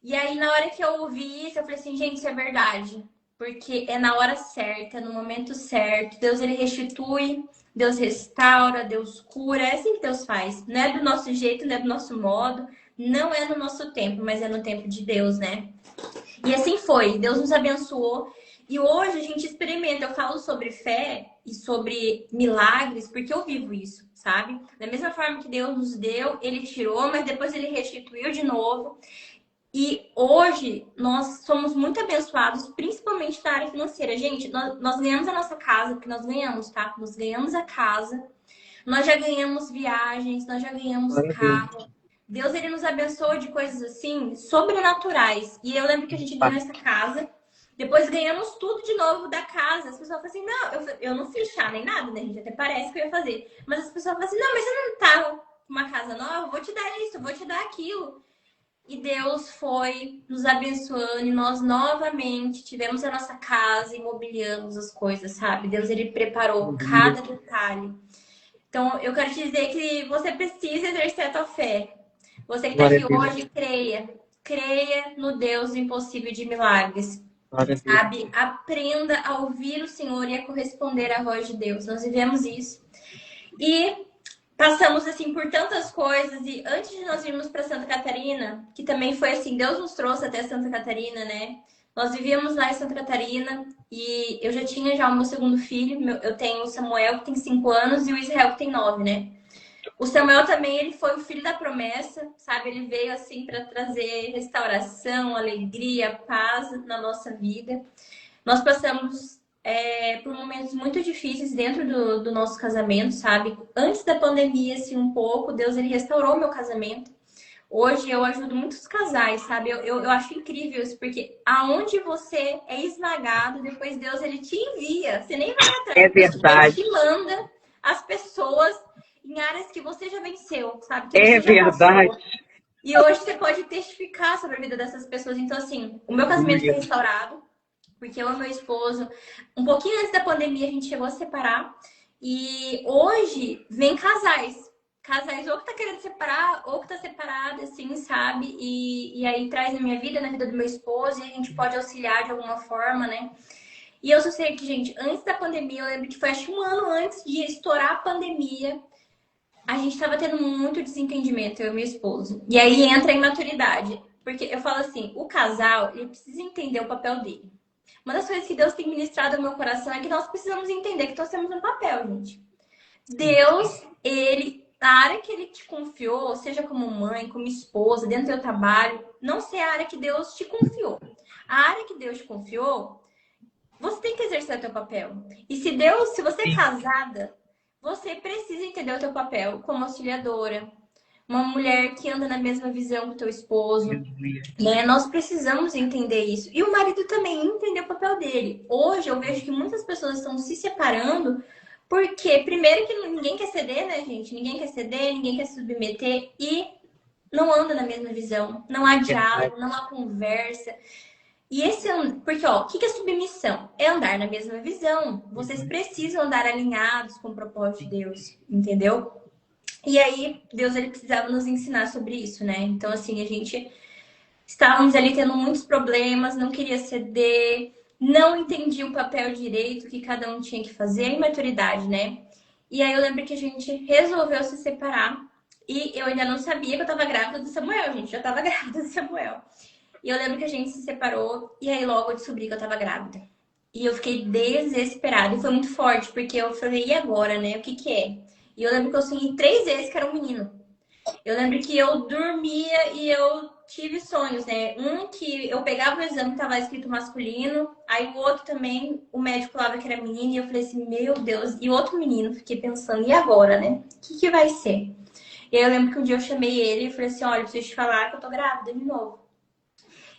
E aí, na hora que eu ouvi isso, eu falei assim, gente, isso é verdade. porque é na hora certa, no momento certo. Deus, ele restitui, Deus restaura, Deus cura. É assim que Deus faz. Não é do nosso jeito, não é do nosso modo, não é no nosso tempo, mas é no tempo de Deus, né? E assim foi. Deus nos abençoou. E hoje a gente experimenta. Eu falo sobre fé e sobre milagres, porque eu vivo isso, sabe? Da mesma forma que Deus nos deu, ele tirou, mas depois ele restituiu de novo. E hoje nós somos muito abençoados, principalmente na área financeira. Gente, nós ganhamos a nossa casa, porque nós ganhamos, tá? Nós ganhamos a casa, nós já ganhamos viagens, nós já ganhamos carro. Deus, ele nos abençoa de coisas assim, sobrenaturais. E eu lembro que a gente ganhou essa casa, depois ganhamos tudo de novo da casa. As pessoas falam assim, não, eu não fiz chá nem nada, né? A gente até parece que eu ia fazer. Mas as pessoas falam assim, não, mas você não tá com uma casa nova, eu vou te dar isso, eu vou te dar aquilo. E Deus foi nos abençoando e nós novamente tivemos a nossa casa e mobiliamos as coisas, sabe? Deus, ele preparou cada detalhe. Então, eu quero te dizer que você precisa exercer a tua fé. Você que está aqui hoje, creia. Creia no Deus do impossível de milagres. Sabe? Aprenda a ouvir o Senhor e a corresponder à voz de Deus. Nós vivemos isso. E passamos assim por tantas coisas e antes de nós irmos para Santa Catarina, que também foi assim, Deus nos trouxe até Santa Catarina, né? Nós vivíamos lá em Santa Catarina e eu já tinha já o meu segundo filho. Eu tenho o Samuel, que tem 5 anos, e o Israel, que tem 9, né? O Samuel também, ele foi o filho da promessa, sabe? Ele veio assim para trazer restauração, alegria, paz na nossa vida. Nós passamos por momentos muito difíceis dentro do nosso casamento, sabe? Antes da pandemia, assim, um pouco, Deus, ele restaurou meu casamento. Hoje eu ajudo muitos casais, sabe? Eu acho incrível isso, porque aonde você é esmagado, depois Deus, ele te envia. Você nem vai atrás. É verdade. Ele te manda as pessoas em áreas que você já venceu, sabe? Que É você já verdade. passou. E hoje você pode testificar sobre a vida dessas pessoas. Então, assim, o meu casamento foi restaurado, porque eu e meu esposo, um pouquinho antes da pandemia, a gente chegou a separar. E hoje vem casais ou que tá querendo separar, ou que tá separado, assim, sabe? E aí traz na minha vida, na vida do meu esposo, e a gente pode auxiliar de alguma forma, né? E eu só sei que, gente, antes da pandemia, eu lembro que foi acho que um ano antes de estourar a pandemia, a gente tava tendo muito desentendimento, eu e meu esposo. E aí entra a imaturidade. Porque eu falo assim, o casal, ele precisa entender o papel dele. Uma das coisas que Deus tem ministrado no meu coração é que nós precisamos entender que nós temos um papel, gente. Deus, a área que ele te confiou, seja como mãe, como esposa, dentro do teu trabalho, não ser a área que Deus te confiou. A área que Deus te confiou, você tem que exercer o teu papel. E se você é casada, você precisa entender o teu papel como auxiliadora, uma mulher que anda na mesma visão que o teu esposo, né? Nós precisamos entender isso. E o marido também entender o papel dele. Hoje eu vejo que muitas pessoas estão se separando porque, primeiro, que ninguém quer ceder, né, gente? Ninguém quer ceder, ninguém quer se submeter e não anda na mesma visão. Não há diálogo, não há conversa. E porque, ó, o que é submissão? É andar na mesma visão. Vocês precisam andar alinhados com o propósito de Deus, entendeu? E aí, Deus, ele precisava nos ensinar sobre isso, né? Então, assim, a gente estávamos ali tendo muitos problemas, não queria ceder, não entendia o papel direito que cada um tinha que fazer, a imaturidade, né? E aí eu lembro que a gente resolveu se separar e eu ainda não sabia que eu tava grávida do Samuel, gente, já tava grávida do Samuel. E eu lembro que a gente se separou e aí logo eu descobri que eu tava grávida. E eu fiquei desesperada e foi muito forte, porque eu falei, e agora, né? O que que é? E eu lembro que eu sonhei 3 vezes que era um menino. Eu lembro que eu dormia e eu tive sonhos, né? Um que eu pegava o exame que tava escrito masculino, aí o outro também, o médico falava que era menino, e eu falei assim, meu Deus. E o outro menino, fiquei pensando, e agora, né? O que que vai ser? E aí eu lembro que um dia eu chamei ele e falei assim, olha, preciso te falar que eu tô grávida de novo.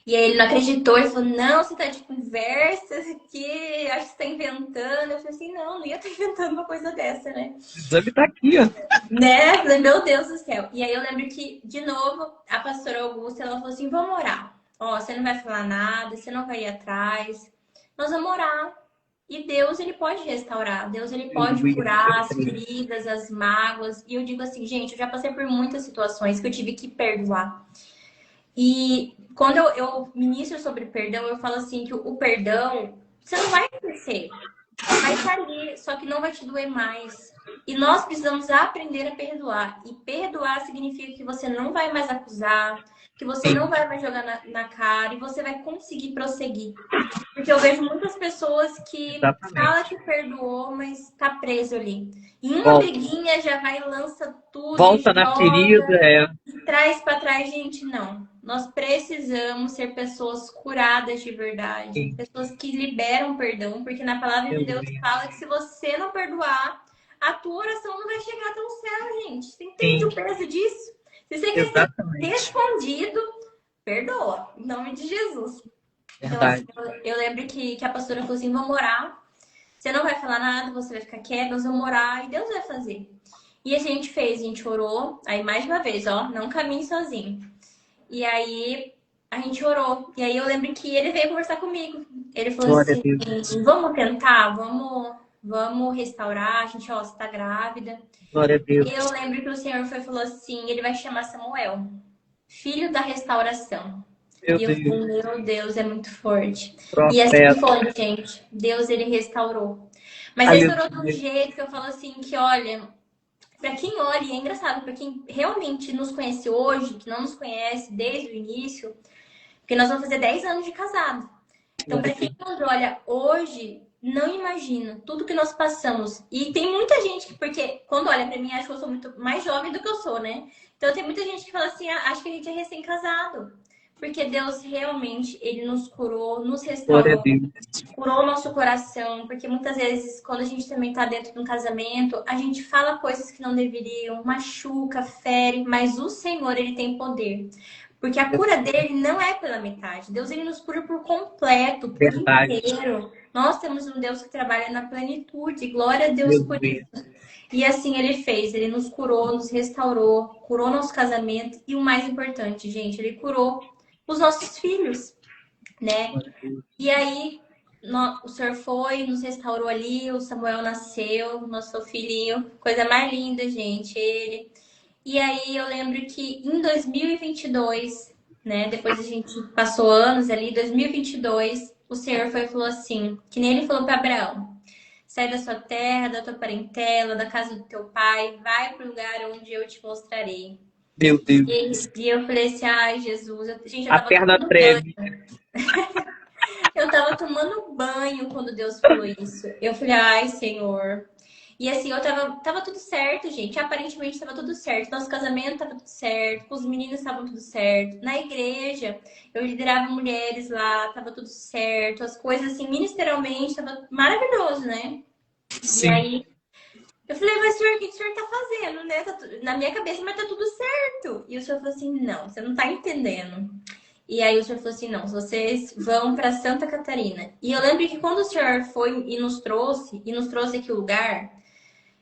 E aí ele não acreditou, ele falou, não, você tá de conversa aqui, acho que você tá inventando. Eu falei assim, não ia estar inventando uma coisa dessa, né? O exame tá aqui, ó. Né? Falei, meu Deus do céu. E aí eu lembro que, de novo, a pastora Augusta, ela falou assim, vamos orar. Ó, você não vai falar nada, você não vai ir atrás. Nós vamos orar. E Deus, ele pode restaurar. Deus, ele pode curar as feridas, as mágoas. E eu digo assim, gente, eu já passei por muitas situações que eu tive que perdoar. E quando eu ministro sobre perdão, eu falo assim que o perdão, você não vai crescer. Vai estar ali, só que não vai te doer mais. E nós precisamos aprender a perdoar. E perdoar significa que você não vai mais acusar, que você não Sim, vai mais jogar na cara e você vai conseguir prosseguir. Porque eu vejo muitas pessoas que falam exatamente. que perdoou, mas tá preso ali. E uma Volta. briguinha já vai, lança tudo e Volta na ferida, joga é. e traz para trás, gente, não. Nós precisamos ser pessoas curadas de verdade, Sim, pessoas que liberam perdão, porque na palavra de meu Deus Deus. fala que se você não perdoar, a tua oração não vai chegar até o céu, gente. Você entende Sim, o peso disso? Se você quer ser exatamente. respondido, perdoa, em nome de Jesus. Então, assim, Verdade. eu lembro que a pastora falou assim: vamos orar. Você não vai falar nada, você vai ficar quieto, nós vamos orar e Deus vai fazer. E a gente fez, a gente orou. Aí, mais uma vez, ó, não caminhe sozinho. E aí, a gente orou. E aí, eu lembro que ele veio conversar comigo. Ele falou Glória a assim: Deus. vamos tentar, vamos restaurar. A gente, ó, você tá grávida. Glória a E Deus. eu lembro que o Senhor falou assim: ele vai chamar Samuel, filho da restauração. Meu E eu Deus. falei, meu Deus, é muito forte. E assim Profeta. foi, gente. Deus, ele restaurou. Mas restaurou de um Aleluia. jeito que eu falo assim, que olha, pra quem olha, e é engraçado, pra quem realmente nos conhece hoje, que não nos conhece desde o início, porque nós vamos fazer 10 anos de casado. Então, Glória pra a quem Deus. nos olha hoje, não imagina tudo que nós passamos. E tem muita gente que, porque quando olha pra mim, acha que eu sou muito mais jovem do que eu sou, né? Então, tem muita gente que fala assim, ah, acho que a gente é recém-casado. Porque Deus realmente, ele nos curou, nos Glória a restaurou, Deus. curou o nosso coração. Porque muitas vezes, quando a gente também tá dentro de um casamento, a gente fala coisas que não deveriam, machuca, fere, mas o Senhor, ele tem poder. Porque a cura dele não é pela metade. Deus, ele nos cura por completo, por Verdade. inteiro. Nós temos um Deus que trabalha na plenitude. Glória a Deus por Aleluia. isso. E assim ele fez. Ele nos curou, nos restaurou, curou nosso casamento. E o mais importante, gente, ele curou os nossos filhos, né? Glória a Deus. E aí o Senhor foi, nos restaurou ali. O Samuel nasceu, nosso filhinho. Coisa mais linda, gente. Ele. E aí eu lembro que em 2022, né, depois a gente passou anos ali, 2022, o Senhor foi e falou assim, que nem ele falou para Abraão: sai da sua terra, da tua parentela, da casa do teu pai, vai para o lugar onde eu te mostrarei. Meu Deus. E eu falei assim: ai, Jesus, gente, eu A tava perna tomando treme. banho. Eu tava tomando banho quando Deus falou isso. Eu falei: ai, Senhor. E assim, tava tudo certo, gente. Aparentemente tava tudo certo. Nosso casamento tava tudo certo. Os meninos estavam tudo certo. Na igreja, eu liderava mulheres lá, tava tudo certo. As coisas, assim, ministerialmente, tava maravilhoso, né? E Sim. aí, eu falei: mas senhor, o que o senhor tá fazendo, né? Na minha cabeça, mas tá tudo certo. E o senhor falou assim: não, você não tá entendendo. E aí o senhor falou assim: não, vocês vão para Santa Catarina. E eu lembro que quando o senhor foi e nos trouxe aqui o lugar,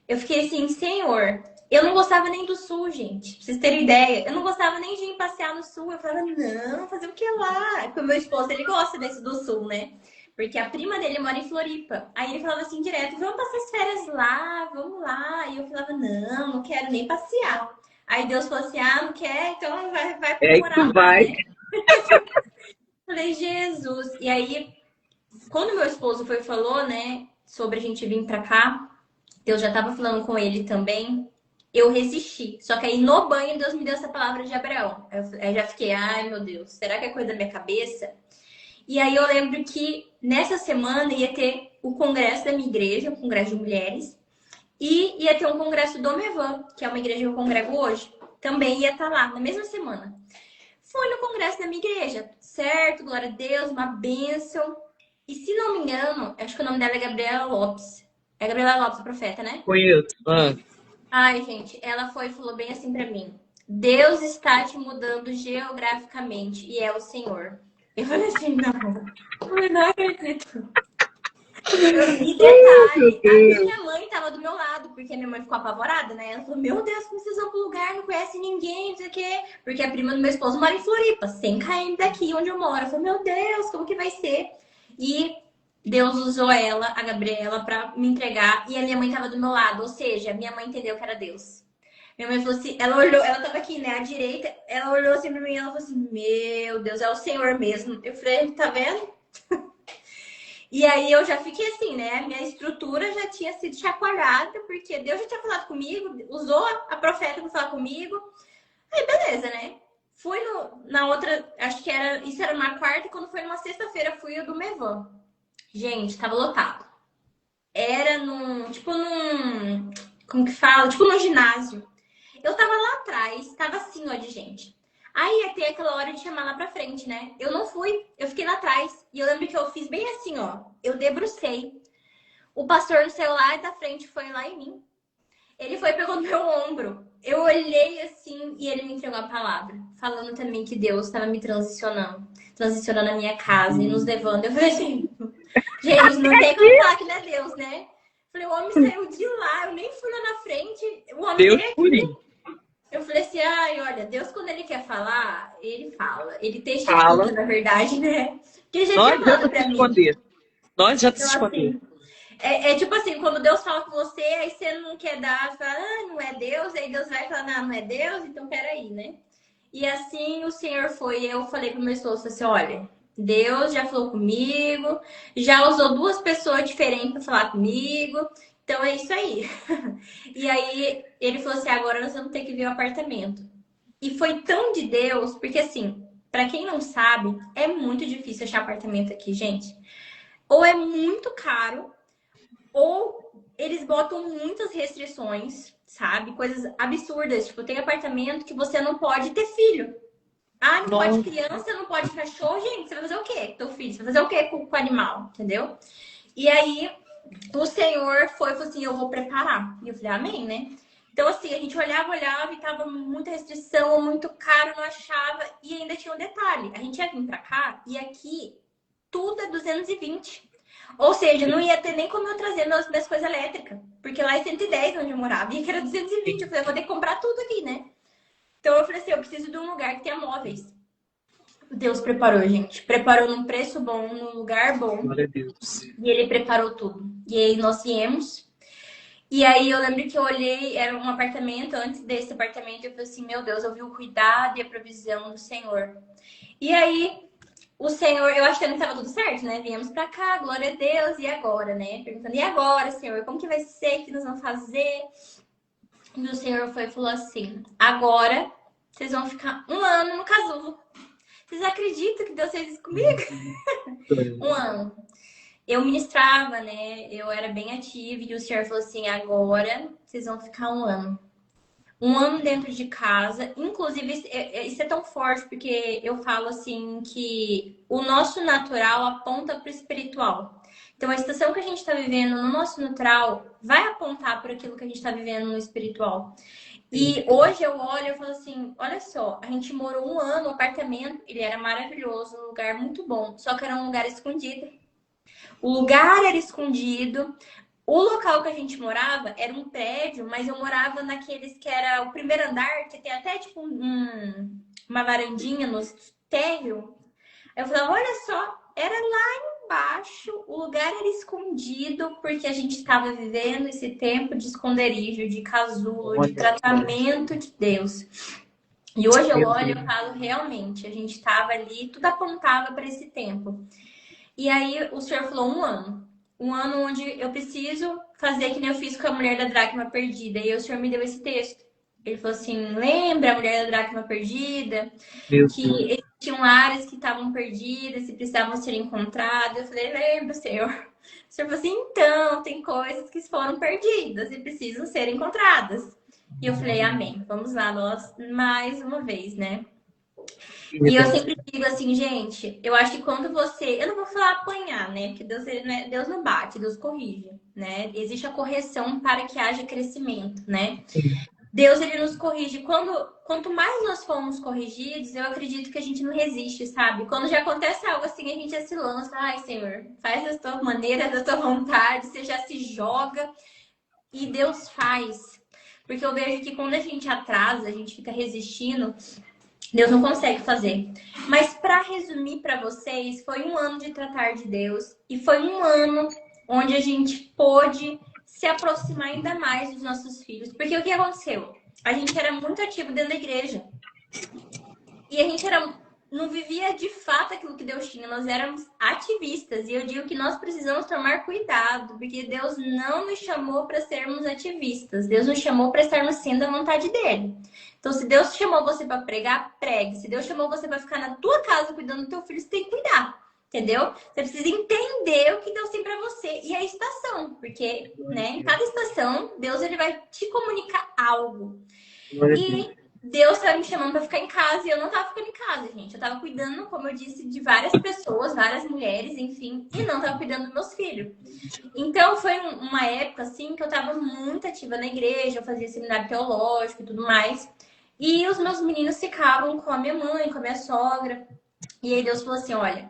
eu fiquei assim: Senhor, eu não gostava nem do sul, gente. Pra vocês terem ideia. Eu não gostava nem de ir passear no sul. Eu falava: não, fazer o que lá? Porque o meu esposo, ele gosta desse do sul, né? Porque a prima dele mora em Floripa. Aí ele falava assim direto: vamos passar as férias lá, vamos lá. E eu falava: não, não quero nem passear. Aí Deus falou assim: ah, não quer? Então vai É aí que morar tu lá, vai. né? Falei: Jesus. E aí, quando meu esposo foi e falou, né, sobre a gente vir pra cá, eu já tava falando com ele também. Eu resisti. Só que aí no banho Deus me deu essa palavra de Abraão. Aí já fiquei: ai meu Deus, será que é coisa da minha cabeça? E aí eu lembro que nessa semana ia ter o congresso da minha igreja, o congresso de mulheres, e ia ter um congresso do Mevan, que é uma igreja que eu congrego hoje. Também ia estar lá, na mesma semana. Fui no congresso da minha igreja, certo? Glória a Deus, uma bênção. E se não me engano, acho que o nome dela é Gabriela Lopes. É Gabriela Lopes, a profeta, né? Conheço. Ah, Ai, gente, ela foi e falou bem assim pra mim: Deus está te mudando geograficamente e é o Senhor. Eu falei assim: não, eu não acredito. E meu detalhe, a Deus. minha mãe tava do meu lado, porque a minha mãe ficou apavorada, né? Ela falou: meu Deus, como vocês vão pro lugar, não conhece ninguém, não sei o quê. Porque a prima do meu esposo mora em Floripa, 100 km daqui onde eu moro. Eu falei: meu Deus, como que vai ser? E Deus usou ela, a Gabriela, pra me entregar. E a minha mãe tava do meu lado, ou seja, minha mãe entendeu que era Deus. Minha mãe falou assim, ela olhou, ela tava aqui, né, à direita, ela olhou assim pra mim e ela falou assim: meu Deus, é o Senhor mesmo. Eu falei: tá vendo? E aí eu já fiquei assim, né? Minha estrutura já tinha sido chacoalhada, porque Deus já tinha falado comigo, usou a profeta para falar comigo. Aí beleza, né? Fui na outra, acho que era, isso era uma quarta, e quando foi numa sexta-feira fui o do Mevan. Gente, tava lotado. Era num, como que fala? Tipo num ginásio. Eu tava lá atrás, tava assim, ó, de gente. Aí tem aquela hora de chamar lá pra frente, né? Eu não fui, eu fiquei lá atrás. E eu lembro que eu fiz bem assim, ó. Eu debrucei. O pastor no celular da frente foi lá em mim. Ele foi e pegou no meu ombro. Eu olhei assim e ele me entregou a palavra. Falando também que Deus estava me transicionando a minha casa e nos levando. Eu falei assim, gente, não tem como falar que não é Deus, né? Falei, o homem saiu de lá, eu nem fui lá na frente. O homem Deus veio aqui. purinho. Eu falei assim, ai, olha, Deus quando ele quer falar, ele fala. Ele Fala. testifica, na verdade, né? Porque ele já Não tinha falado adianta se pra mim. esconder. Não adianta se Então, esconder. assim, é tipo assim, quando Deus fala com você, aí você não quer dar, você fala, ah, não é Deus, aí Deus vai falar, não, não é Deus, então peraí, né? E assim o Senhor foi, eu falei pro meu esposo, falei assim, olha, Deus já falou comigo, já usou duas pessoas diferentes para falar comigo, então é isso aí. E aí ele falou assim, agora nós vamos ter que ver o apartamento. E foi tão de Deus, porque assim, para quem não sabe, é muito difícil achar apartamento aqui, gente. Ou é muito caro, ou eles botam muitas restrições, sabe? Coisas absurdas. Tipo, tem apartamento que você não pode ter filho. Ah, não pode Nossa. criança, não pode cachorro. Gente, você vai fazer o quê com teu filho? Você vai fazer o quê com o animal? Entendeu? E aí, o Senhor foi e falou assim, eu vou preparar. E eu falei, amém, né? Então, assim, a gente olhava e tava muita restrição, muito caro, não achava. E ainda tinha um detalhe. A gente ia vir pra cá e aqui tudo é 220. Ou seja, não ia ter nem como eu trazer minhas coisas elétricas. Porque lá é 110 onde eu morava. E aqui era 220. Eu falei, eu vou ter que comprar tudo aqui, né? Então eu falei assim, eu preciso de um lugar que tenha móveis. Deus preparou, gente. Preparou num preço bom, num lugar bom. Glória a Deus. E ele preparou tudo. E aí nós viemos. E aí eu lembro que eu olhei, era um apartamento, antes desse apartamento, eu falei assim, meu Deus, eu vi o cuidado e a provisão do Senhor. E aí o Senhor, eu achando que estava tudo certo, né? Viemos pra cá, glória a Deus, e agora, né? Perguntando, e agora, Senhor? Como que vai ser? O que nós vamos fazer? E o Senhor foi e falou assim: agora vocês vão ficar um ano no casulo. Vocês acreditam que Deus fez isso comigo? Um ano. Eu ministrava, né? Eu era bem ativa e o Senhor falou assim: agora vocês vão ficar um ano. Um ano dentro de casa. Inclusive, isso é tão forte porque eu falo assim que o nosso natural aponta para o espiritual. Então, a estação que a gente está vivendo no nosso natural vai apontar para aquilo que a gente está vivendo no espiritual. E hoje eu olho e falo assim, olha só, a gente morou um ano no apartamento, ele era maravilhoso, um lugar muito bom, só que era um lugar escondido. O lugar era escondido, o local que a gente morava era um prédio, mas eu morava naqueles que era o primeiro andar, que tem até tipo uma varandinha no térreo. Eu falava, olha só, era lá embaixo, o lugar era escondido, porque a gente estava vivendo esse tempo de esconderijo, de casulo, de tratamento de Deus. E hoje eu olho e falo, realmente, a gente estava ali, tudo apontava para esse tempo. E aí o senhor falou um ano. Um ano onde eu preciso fazer que nem eu fiz com a mulher da dracma perdida. E o senhor me deu esse texto. Ele falou assim, lembra a mulher da dracma perdida? Meu Que Deus. existiam áreas que estavam perdidas e precisavam ser encontradas. Eu falei, lembra, senhor? O senhor falou assim, então, tem coisas que foram perdidas e precisam ser encontradas. E eu falei, amém. Vamos lá, nós, mais uma vez, né? E eu sempre digo assim, gente, eu acho que quando você. Eu não vou falar apanhar, né? Porque Deus, ele não, Deus não bate, Deus corrige, né? Existe a correção para que haja crescimento, né? Deus, ele nos corrige. Quanto mais nós formos corrigidos, eu acredito que a gente não resiste, sabe? Quando já acontece algo assim, a gente já se lança. Ai, Senhor, faz da tua maneira, da tua vontade. Você já se joga e Deus faz. Porque eu vejo que quando a gente atrasa, a gente fica resistindo, Deus não consegue fazer. Mas para resumir para vocês, foi um ano de tratar de Deus. E foi um ano onde a gente pôde se aproximar ainda mais dos nossos filhos. Porque o que aconteceu? A gente era muito ativo dentro da igreja. E a gente era não vivia de fato aquilo que Deus tinha. Nós éramos ativistas. E eu digo que nós precisamos tomar cuidado, porque Deus não nos chamou para sermos ativistas. Deus nos chamou para estarmos sendo a vontade dele. Então, se Deus chamou você para pregar, pregue. Se Deus chamou você para ficar na tua casa cuidando do teu filho, você tem que cuidar. Entendeu? Você precisa entender o que Deus tem para você. E a estação, porque, né, em cada estação, Deus ele vai te comunicar algo. E Deus estava me chamando para ficar em casa e eu não estava ficando em casa, gente. Eu estava cuidando, como eu disse, de várias pessoas, várias mulheres, enfim, e não estava cuidando dos meus filhos. Então, foi uma época, assim, que eu estava muito ativa na igreja, eu fazia seminário teológico e tudo mais. E os meus meninos ficavam com a minha mãe, com a minha sogra. E aí Deus falou assim, olha,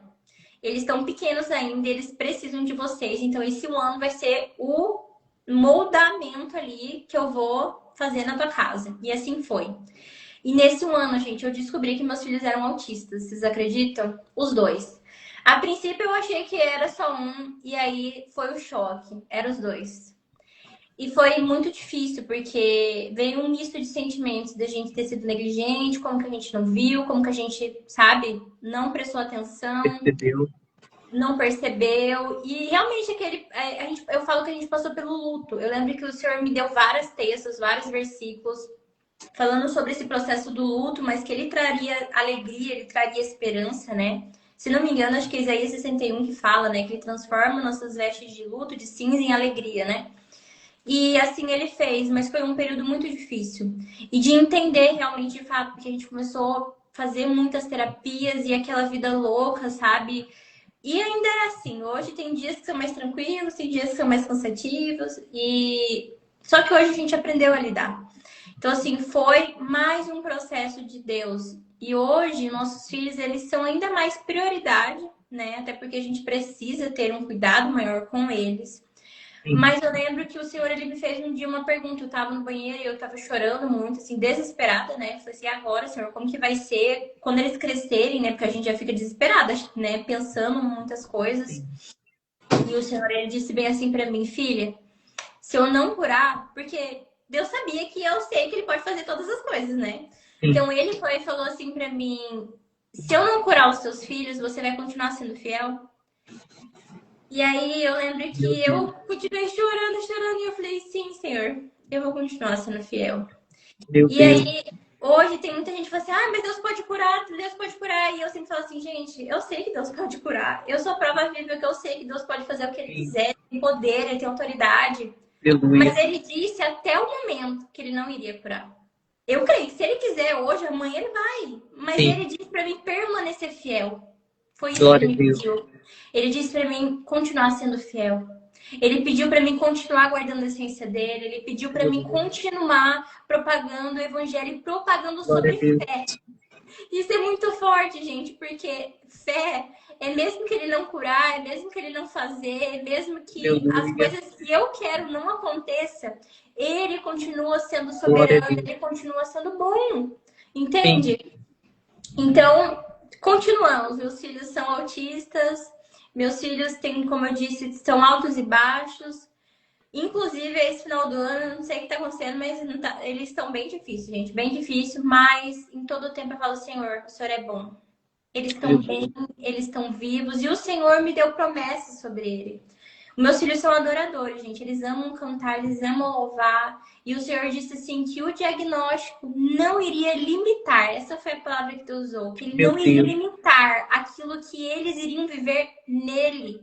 eles estão pequenos ainda, eles precisam de vocês. Então, esse ano vai ser o moldamento ali que eu vou fazer na tua casa. E assim foi. E nesse ano, gente, eu descobri que meus filhos eram autistas. Vocês acreditam? Os dois. A princípio, eu achei que era só um. E aí, foi o choque. Eram os dois. E foi muito difícil, porque veio um misto de sentimentos da gente ter sido negligente, como que a gente não viu, como que a gente, sabe, não prestou atenção, não percebeu. E realmente eu falo que a gente passou pelo luto. Eu lembro que o Senhor me deu vários textos, vários versículos falando sobre esse processo do luto, mas que ele traria alegria, ele traria esperança, né? Se não me engano, acho que é Isaías 61 que fala, né, que ele transforma nossas vestes de luto, de cinza em alegria, né? E assim ele fez, mas foi um período muito difícil. E de entender realmente, de fato, porque a gente começou a fazer muitas terapias e aquela vida louca, sabe? E ainda é assim, hoje tem dias que são mais tranquilos, tem dias que são mais cansativos, e só que hoje a gente aprendeu a lidar. Então, assim, foi mais um processo de Deus. E hoje, nossos filhos, eles são ainda mais prioridade, né? Até porque a gente precisa ter um cuidado maior com eles. Mas eu lembro que o Senhor, ele me fez um dia uma pergunta. Eu tava no banheiro e eu tava chorando muito, assim, desesperada, né? Eu falei assim, agora, Senhor, como que vai ser quando eles crescerem, né? Porque a gente já fica desesperada, né? Pensando em muitas coisas. E o Senhor, ele disse bem assim pra mim, filha, se eu não curar, porque Deus sabia que eu sei que ele pode fazer todas as coisas, né? Então ele foi e falou assim pra mim, se eu não curar os seus filhos, você vai continuar sendo fiel? E aí eu lembro que eu continuei chorando, e eu falei, sim, Senhor, eu vou continuar sendo fiel. E aí, hoje tem muita gente que fala assim, ah, mas Deus pode curar, Deus pode curar. E eu sempre falo assim, gente, eu sei que Deus pode curar. Eu sou a prova viva que eu sei que Deus pode fazer o que Ele quiser, ele tem poder, ele tem autoridade. Mas Ele disse até o momento que Ele não iria curar. Eu creio que se Ele quiser hoje, amanhã Ele vai. Mas Ele disse para mim permanecer fiel. Foi isso que Ele me pediu. Ele disse para mim continuar sendo fiel. Ele pediu para mim continuar guardando a essência dele. Ele pediu para mim continuar propagando o evangelho e propagando sobre fé. Isso é muito forte, gente, porque fé é mesmo que ele não curar, é mesmo que ele não fazer, é mesmo que as coisas que eu quero não aconteça, ele continua sendo soberano, ele continua sendo bom. Entende? Então, continuamos. Meus filhos são autistas. Meus filhos têm, como eu disse, são altos e baixos. Inclusive, esse final do ano, não sei o que está acontecendo, mas eles estão bem difíceis, gente. Bem difícil, mas em todo o tempo eu falo, Senhor, o Senhor é bom. Eles estão bem, eles estão vivos. E o Senhor me deu promessas sobre ele. Meus filhos são adoradores, gente. Eles amam cantar, eles amam louvar. E o Senhor disse assim que o diagnóstico não iria limitar. Essa foi a palavra que Deus usou. Que ele não iria limitar aquilo que eles iriam viver nele.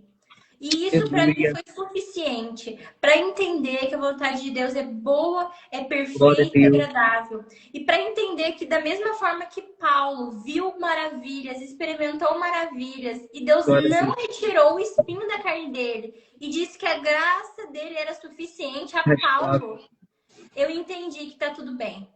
E isso para mim foi suficiente para entender que a vontade de Deus é boa, é perfeita e agradável. E para entender que da mesma forma que Paulo viu maravilhas, experimentou maravilhas, e Deus não retirou o espinho da carne dele e disse que a graça dele era suficiente a Paulo, eu entendi que tá tudo bem.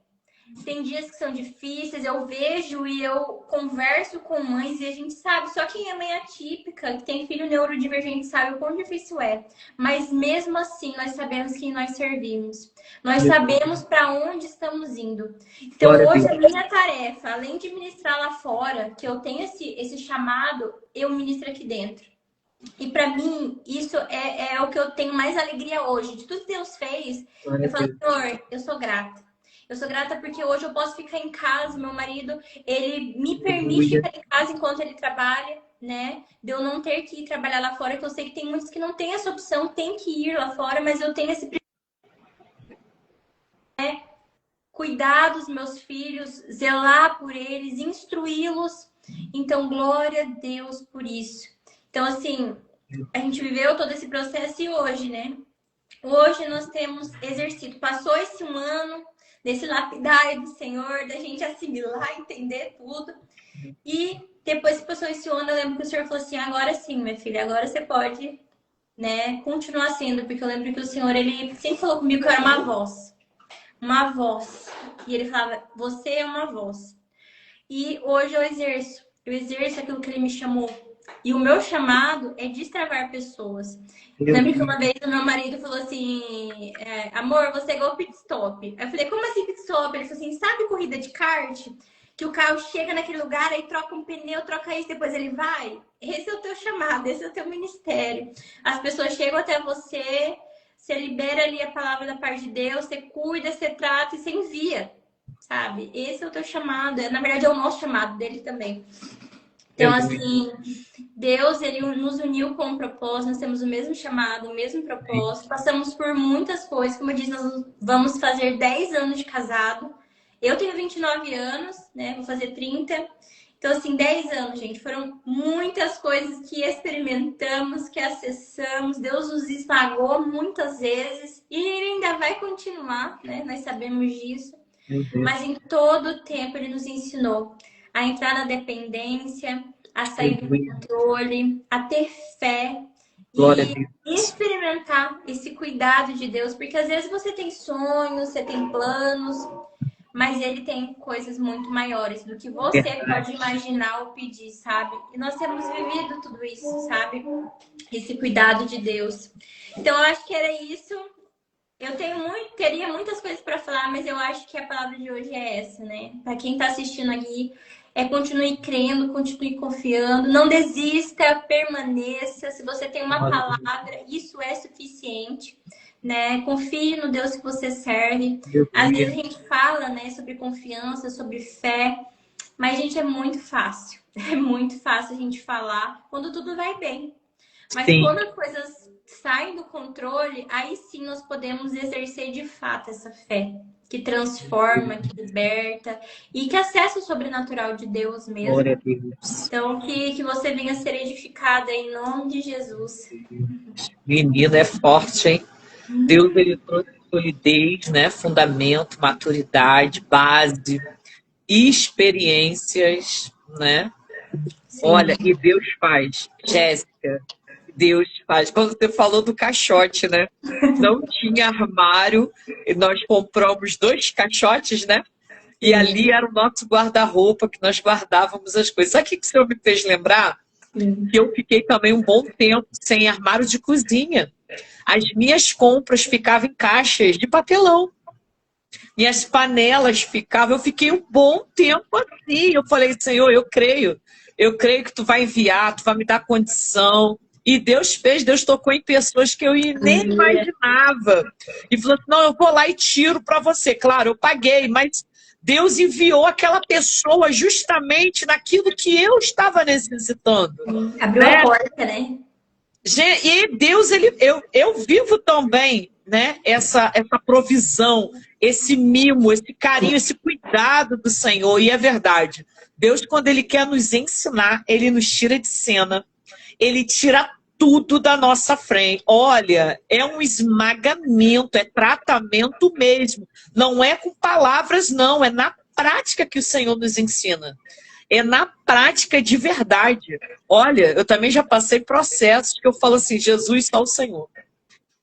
Tem dias que são difíceis, eu vejo e eu converso com mães e a gente sabe, só quem é mãe atípica, que tem filho neurodivergente, sabe o quão difícil é. Mas mesmo assim, nós sabemos quem nós servimos. Nós sabemos para onde estamos indo. Então hoje a minha tarefa, além de ministrar lá fora, que eu tenho esse chamado, eu ministro aqui dentro. E para mim, isso é o que eu tenho mais alegria hoje. De tudo que Deus fez, eu falo, Senhor, eu sou grata. Eu sou grata porque hoje eu posso ficar em casa. Meu marido, ele me permite ficar em casa enquanto ele trabalha, né? De eu não ter que ir trabalhar lá fora, que eu sei que tem muitos que não têm essa opção, tem que ir lá fora, mas eu tenho esse cuidar dos meus filhos, zelar por eles, instruí-los. Então, glória a Deus por isso. Então, assim, a gente viveu todo esse processo e hoje, né? Hoje nós temos exercido. Passou esse um ano desse lapidário do Senhor, da gente assimilar, entender tudo. E depois que passou esse ano, eu lembro que o Senhor falou assim, agora sim, minha filha, agora você pode, né, continuar sendo. Porque eu lembro que o Senhor, ele sempre falou comigo que eu era uma voz. Uma voz. E ele falava, você é uma voz. E hoje eu exerço aquilo que ele me chamou. E o meu chamado é destravar pessoas. Eu lembro que uma vez o meu marido falou assim, amor, você é igual pit stop. Eu falei, como assim pit stop? Ele falou assim, sabe corrida de kart? Que o carro chega naquele lugar, aí troca um pneu, troca isso, depois ele vai? Esse é o teu chamado, esse é o teu ministério. As pessoas chegam até você, você libera ali a palavra da parte de Deus, você cuida, você trata e você envia, sabe? Esse é o teu chamado. Na verdade, é o nosso chamado dele também. Então, assim, Deus, ele nos uniu com um propósito, nós temos o mesmo chamado, o mesmo propósito. Passamos por muitas coisas, como eu disse, nós vamos fazer 10 anos de casado. Eu tenho 29 anos, né? Vou fazer 30. Então, assim, 10 anos, gente. Foram muitas coisas que experimentamos, que acessamos. Deus nos esmagou muitas vezes. E ele ainda vai continuar, né? Nós sabemos disso. Mas em todo o tempo ele nos ensinou a entrar na dependência, a sair do controle, a ter fé e experimentar esse cuidado de Deus. Porque às vezes você tem sonhos, você tem planos, mas ele tem coisas muito maiores do que você pode imaginar ou pedir, sabe? E nós temos vivido tudo isso, sabe? Esse cuidado de Deus. Então, eu acho que era isso. Eu teria muitas coisas para falar, mas eu acho que a palavra de hoje é essa, né? Para quem está assistindo aqui, continue crendo, continue confiando, não desista, permaneça. Se você tem uma palavra, isso é suficiente, né? Confie no Deus que você serve. Às vezes a gente fala, né, sobre confiança, sobre fé, mas, gente, é muito fácil. É muito fácil a gente falar quando tudo vai bem. Mas quando as coisas saem do controle, aí sim nós podemos exercer de fato essa fé que transforma, que liberta e que acessa o sobrenatural de Deus mesmo. Glória a Deus. Então, que você venha ser edificada em nome de Jesus. Menina, é forte, hein? Deus, ele trouxe solidez, né? Fundamento, maturidade, base, experiências, né? Sim. Olha, e Deus faz. Jéssica, Deus faz. Quando você falou do caixote, né? Não tinha armário, e nós compramos 2 caixotes, né? E ali era o nosso guarda-roupa, que nós guardávamos as coisas. Sabe o que o senhor me fez lembrar? Que eu fiquei também um bom tempo sem armário de cozinha. As minhas compras ficavam em caixas de papelão. Minhas panelas ficavam... Eu fiquei um bom tempo assim. Eu falei, Senhor, eu creio que tu vai enviar, tu vai me dar condição. E Deus fez, Deus tocou em pessoas que eu nem imaginava. E falou assim, não, eu vou lá e tiro para você. Claro, eu paguei, mas Deus enviou aquela pessoa justamente naquilo que eu estava necessitando. Abriu a porta, né? E Deus, eu vivo também, né, essa provisão, esse mimo, esse carinho, esse cuidado do Senhor. E é verdade. Deus, quando Ele quer nos ensinar, Ele nos tira de cena. Ele tira tudo da nossa frente. Olha, é um esmagamento, é tratamento mesmo. Não é com palavras, não. É na prática que o Senhor nos ensina. É na prática de verdade. Olha, eu também já passei processos que eu falo assim, Jesus, só o Senhor.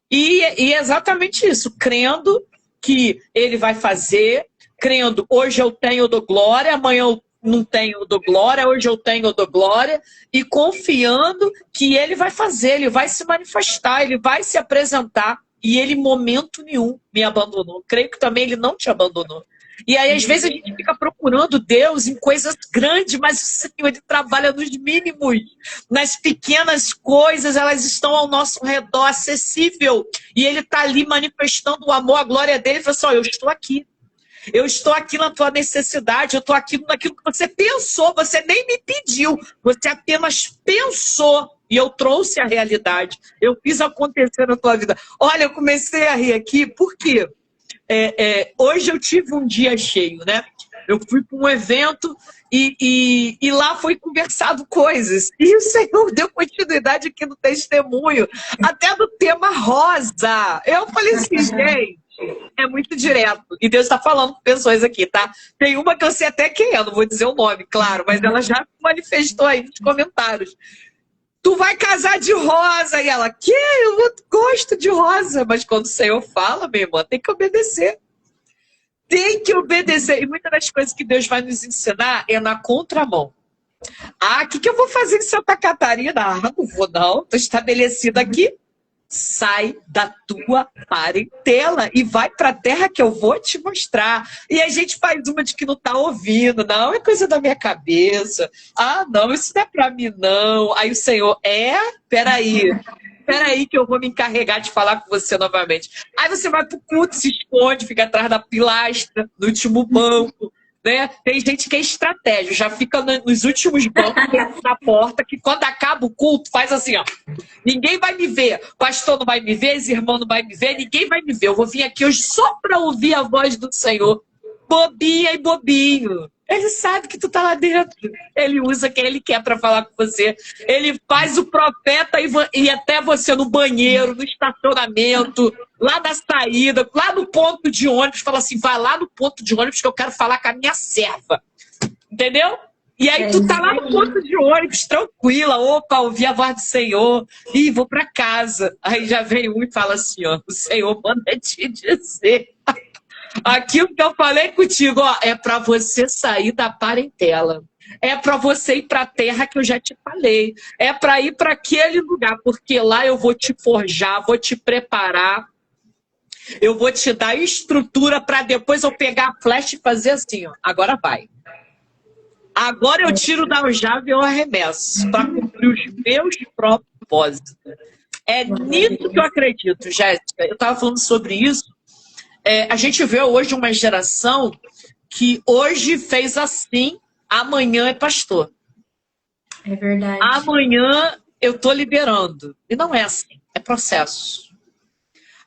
E é exatamente isso, crendo que Ele vai fazer, crendo, hoje eu tenho, eu dou glória, amanhã eu não tenho, eu dou glória, hoje eu tenho, eu dou glória, e confiando que Ele vai fazer, Ele vai se manifestar, Ele vai se apresentar, e Ele, em momento nenhum, me abandonou. Creio que também Ele não te abandonou. E aí, às vezes, a gente fica procurando Deus em coisas grandes, mas o Senhor, Ele trabalha nos mínimos, nas pequenas coisas, elas estão ao nosso redor, acessível, e Ele está ali manifestando o amor, a glória dele, e fala assim, ó, eu estou aqui. Eu estou aqui na tua necessidade, eu estou aqui naquilo que você pensou, você nem me pediu, você apenas pensou e eu trouxe a realidade. Eu fiz acontecer na tua vida. Olha, eu comecei a rir aqui, por quê? Hoje eu tive um dia cheio, né? Eu fui para um evento e lá foi conversado coisas. E o Senhor deu continuidade aqui no testemunho, até do tema rosa. Eu falei assim, gente, é muito direto. E Deus está falando com pessoas aqui, tá? Tem uma que eu sei até quem é, não vou dizer o nome, claro, mas ela já manifestou aí nos comentários. Tu vai casar de rosa. E ela, que? Eu não gosto de rosa. Mas quando o Senhor fala, minha irmã, tem que obedecer. Tem que obedecer. E muitas das coisas que Deus vai nos ensinar é na contramão. Ah, o que eu vou fazer em Santa Catarina? Ah, não vou não. Estou estabelecida aqui. Sai da tua parentela e vai para a terra que eu vou te mostrar. E a gente faz uma de que não está ouvindo. Não, é coisa da minha cabeça. Ah, não, isso não é para mim, não. Aí o Senhor, peraí que eu vou me encarregar de falar com você novamente. Aí você vai pro culto, se esconde, fica atrás da pilastra, no último banco. Né? Tem gente que é estratégia, já fica nos últimos bancos na porta, que quando acaba o culto, faz assim, ó. Ninguém vai me ver, o pastor não vai me ver, os irmãos não vai me ver, ninguém vai me ver. Eu vou vir aqui hoje só para ouvir a voz do Senhor. Bobinha e bobinho. Ele sabe que tu tá lá dentro. Ele usa quem ele quer para falar com você. Ele faz o profeta e até você no banheiro, no estacionamento, lá na saída, lá no ponto de ônibus. Fala assim, vai lá no ponto de ônibus que eu quero falar com a minha serva. Entendeu? E aí tu tá lá no ponto de ônibus, tranquila. Opa, ouvi a voz do Senhor. Ih, vou para casa. Aí já vem um e fala assim, ó, o Senhor manda te dizer. Aquilo que eu falei contigo, ó, é para você sair da parentela. É para você ir para a terra que eu já te falei. É para ir para aquele lugar, porque lá eu vou te forjar, vou te preparar. Eu vou te dar estrutura para depois eu pegar a flecha e fazer assim, ó. Agora vai. Agora eu tiro da aljava e eu arremesso para cumprir os meus propósitos. É nisso que eu acredito, Jéssica. Eu estava falando sobre isso. A gente vê hoje uma geração que hoje fez assim, amanhã é pastor. É verdade. Amanhã eu estou liberando. E não é assim, é processo.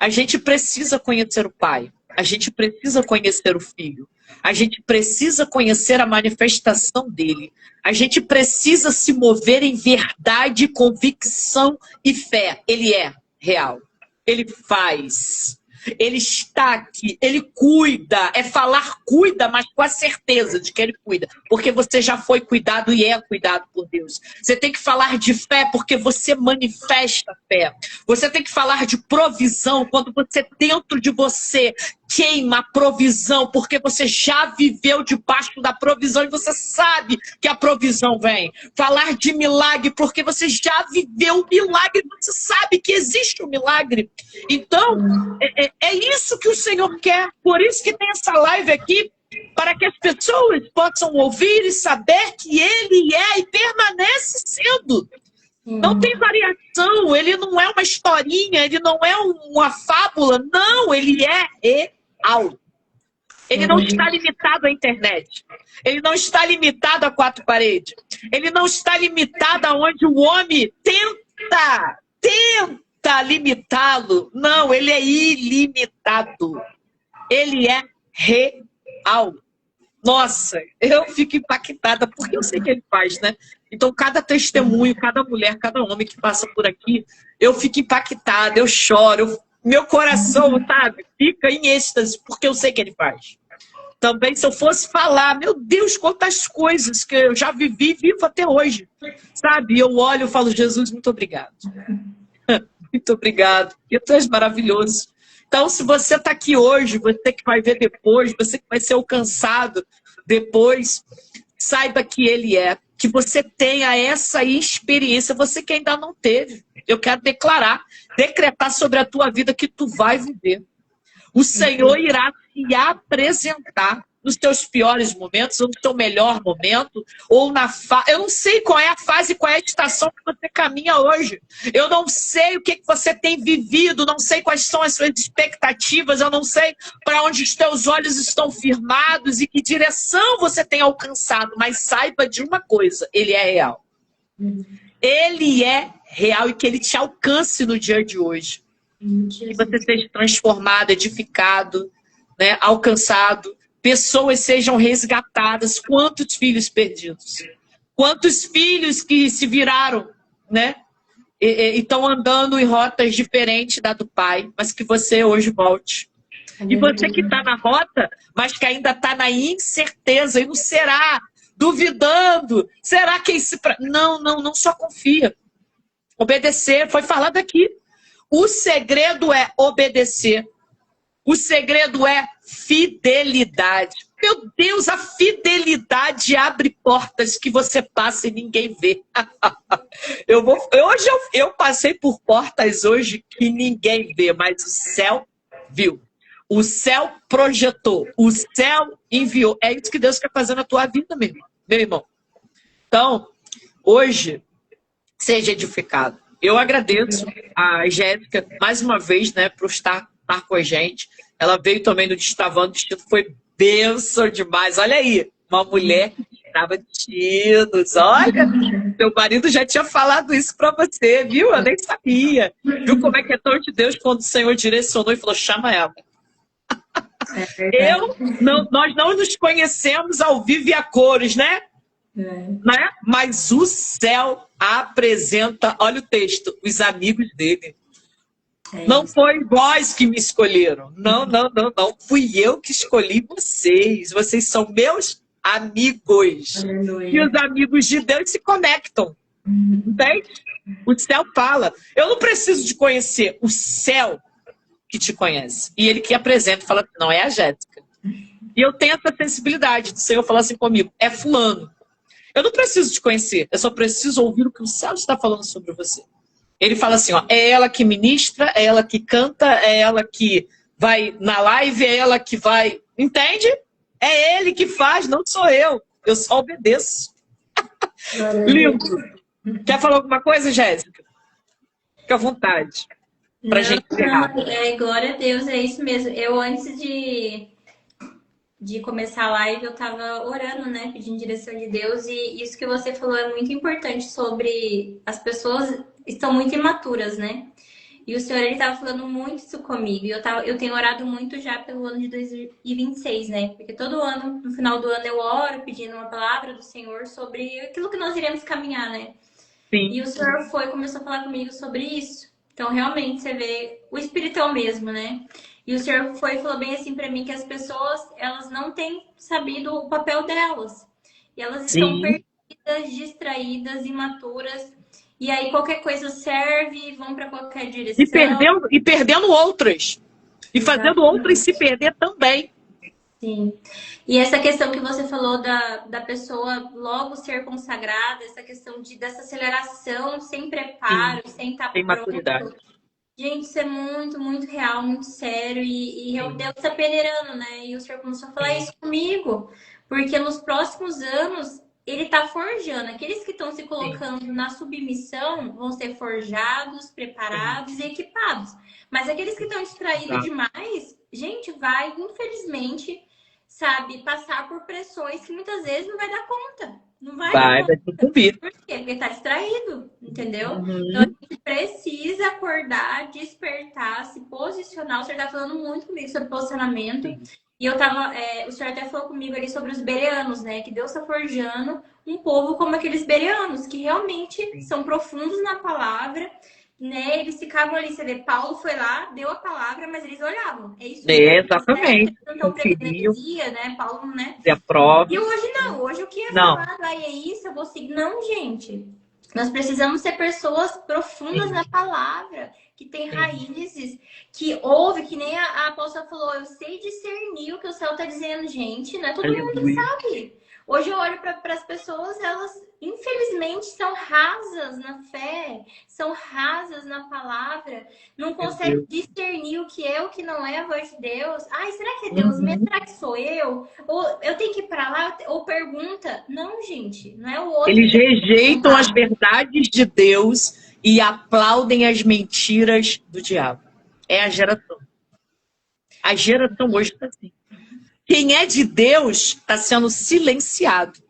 A gente precisa conhecer o Pai, a gente precisa conhecer o Filho, a gente precisa conhecer a manifestação dele, a gente precisa se mover em verdade, convicção e fé. Ele é real, ele faz. Ele está aqui, ele cuida. É falar cuida, mas com a certeza de que ele cuida. Porque você já foi cuidado e é cuidado por Deus. Você tem que falar de fé porque você manifesta fé. Você tem que falar de provisão quando você dentro de você queima a provisão, porque você já viveu debaixo da provisão e você sabe que a provisão vem. Falar de milagre, porque você já viveu o milagre, você sabe que existe um milagre. Então, é isso que o Senhor quer. Por isso que tem essa live aqui, para que as pessoas possam ouvir e saber que Ele é e permanece sendo. Não tem variação, ele não é uma historinha, ele não é uma fábula, não, ele é real. Ele não está limitado à internet, ele não está limitado a quatro paredes, ele não está limitado aonde o homem tenta limitá-lo. Não, ele é ilimitado, ele é real. Nossa, eu fico impactada, porque eu sei que ele faz, né? Então, cada testemunho, cada mulher, cada homem que passa por aqui, eu fico impactada, eu choro, meu coração, sabe, fica em êxtase, porque eu sei que ele faz. Também, se eu fosse falar, meu Deus, quantas coisas que eu já vivi e vivo até hoje, sabe? Eu olho e falo, Jesus, muito obrigado. Muito obrigado, porque tu és maravilhoso. Então, se você está aqui hoje, você que vai ver depois, você que vai ser alcançado depois, saiba que Ele é, que você tenha essa experiência, você que ainda não teve. Eu quero decretar sobre a tua vida que tu vai viver. O Senhor irá te apresentar, nos seus piores momentos, ou no seu melhor momento, ou na eu não sei qual é a fase, qual é a estação que você caminha hoje. Eu não sei o que você tem vivido, não sei quais são as suas expectativas, eu não sei para onde os teus olhos estão firmados e que direção você tem alcançado, mas saiba de uma coisa, ele é real. Ele é real e que ele te alcance no dia de hoje. Que você seja transformado, edificado, né, alcançado, pessoas sejam resgatadas. Quantos filhos perdidos? Quantos filhos que se viraram, né? E estão andando em rotas diferentes da do pai, mas que você hoje volte. E você que está na rota, mas que ainda está na incerteza, e não será, duvidando, será que esse... Não só confia. Obedecer, foi falado aqui. O segredo é obedecer. O segredo é fidelidade. Meu Deus, a fidelidade abre portas que você passa e ninguém vê. Eu passei por portas hoje que ninguém vê, mas o céu viu. O céu projetou. O céu enviou. É isso que Deus quer fazer na tua vida, meu irmão. Então, hoje, seja edificado. Eu agradeço a Jéssica, mais uma vez, né, por estar com a gente. Ela veio também no Destavando Destino, foi bênção demais. Olha aí, uma mulher que estava destinos. Olha, meu marido já tinha falado isso para você, viu? Eu nem sabia. Viu como é que é tão de Deus quando o Senhor direcionou e falou, chama ela. Nós não nos conhecemos ao vivo e a cores, né? Né? Mas o céu apresenta, olha o texto, os amigos dele. Não foi vós que me escolheram. Não. Fui eu que escolhi vocês. Vocês são meus amigos. Aleluia. E os amigos de Deus se conectam. Entende? O céu fala. Eu não preciso de conhecer o céu que te conhece. E ele que apresenta e fala, não, é a Jéssica. E eu tenho essa sensibilidade do Senhor falar assim comigo, é fulano. Eu não preciso te conhecer, eu só preciso ouvir o que o céu está falando sobre você. Ele fala assim, ó, é ela que ministra, é ela que canta, é ela que vai na live, é ela que vai... Entende? É ele que faz, não sou eu. Eu só obedeço. Lindo. Quer falar alguma coisa, Jéssica? Fica à vontade. Pra gente encerrar. Glória a Deus, é isso mesmo. Eu, antes de começar a live, eu tava orando, né? Pedindo direção de Deus. E isso que você falou é muito importante sobre as pessoas estão muito imaturas, né? E o Senhor, ele tava falando muito isso comigo. E eu tenho orado muito já pelo ano de 2026, né? Porque todo ano, no final do ano, eu oro pedindo uma palavra do Senhor sobre aquilo que nós iremos caminhar, né? Sim. E o Senhor começou a falar comigo sobre isso. Então, realmente, você vê o espiritão mesmo, né? E o Senhor falou bem assim pra mim, que as pessoas, elas não têm sabido o papel delas. E elas estão perdidas, distraídas, imaturas. E aí, qualquer coisa serve, vão pra qualquer direção. E perdendo outras. E fazendo outras se perder também. Sim. E essa questão que você falou da pessoa logo ser consagrada, essa questão dessa aceleração, sem preparo, sem estar sem maturidade. Gente, isso é muito, muito real, muito sério. E Deus está peneirando, né? E o Senhor começou a falar isso comigo. Porque nos próximos anos, ele está forjando. Aqueles que estão se colocando na submissão vão ser forjados, preparados e equipados. Mas aqueles que estão distraídos demais, gente, vai, infelizmente, sabe, passar por pressões que muitas vezes não vai dar conta. Não vai dar conta. Por quê? Porque está distraído, entendeu? Então, a gente precisa acordar, despertar, se posicionar. O senhor está falando muito comigo sobre posicionamento. E o senhor até falou comigo ali sobre os bereanos, né? Que Deus está forjando um povo como aqueles bereanos, que realmente são profundos na palavra, né? Eles ficavam ali, você vê, Paulo foi lá, deu a palavra, mas eles olhavam. É isso. Exatamente. Né? Então, heresia, né? Paulo, né? E a prova. E hoje não. Hoje o que é falado, aí é isso, eu vou seguir. Não, gente. Nós precisamos ser pessoas profundas na palavra, que tem raízes, que ouve, que nem a apóstola falou, eu sei discernir o que o céu está dizendo, gente, não é todo mundo que sabe. Hoje eu olho para as pessoas, elas infelizmente, são rasas na fé, são rasas na palavra, não conseguem discernir o que é o que não é a voz de Deus. Ai, será que é Deus mesmo? Será que sou eu? Ou eu tenho que ir para lá? Ou pergunta. Não, gente, não é o outro. Eles rejeitam as verdades de Deus e aplaudem as mentiras do diabo. É a geração. A geração hoje está assim. Quem é de Deus está sendo silenciado.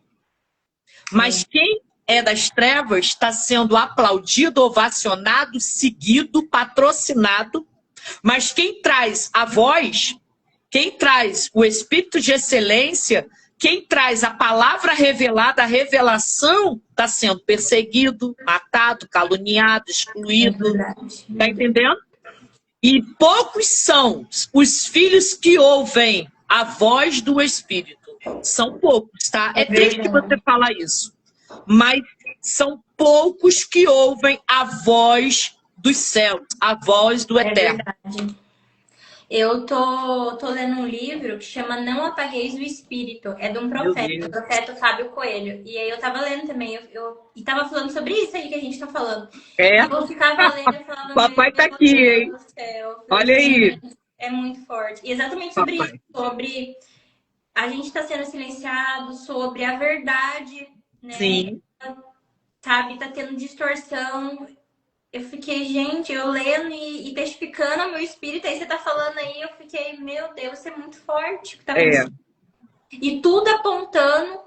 Mas quem é das trevas está sendo aplaudido, ovacionado, seguido, patrocinado. Mas quem traz a voz, quem traz o espírito de excelência, quem traz a palavra revelada, a revelação, está sendo perseguido, matado, caluniado, excluído. Está entendendo? E poucos são os filhos que ouvem a voz do Espírito. São poucos, tá? É triste você falar isso. Mas são poucos que ouvem a voz dos céus, a voz do Eterno. Verdade. Eu tô lendo um livro que chama Não Apagueis o Espírito. É de um profeta, o profeta Fábio Coelho. E aí eu tava lendo também, e tava falando sobre isso aí que a gente tá falando. É? E eu ficava lendo e falava... Papai tá aqui, hein? Olha aí. É muito forte. E exatamente sobre isso, sobre a gente tá sendo silenciado, sobre a verdade, né? Sim. Sabe, tá tendo distorção. Eu fiquei, gente, eu lendo e testificando ao meu espírito, aí você tá falando aí, eu fiquei, meu Deus, isso é muito forte. Tá e tudo apontando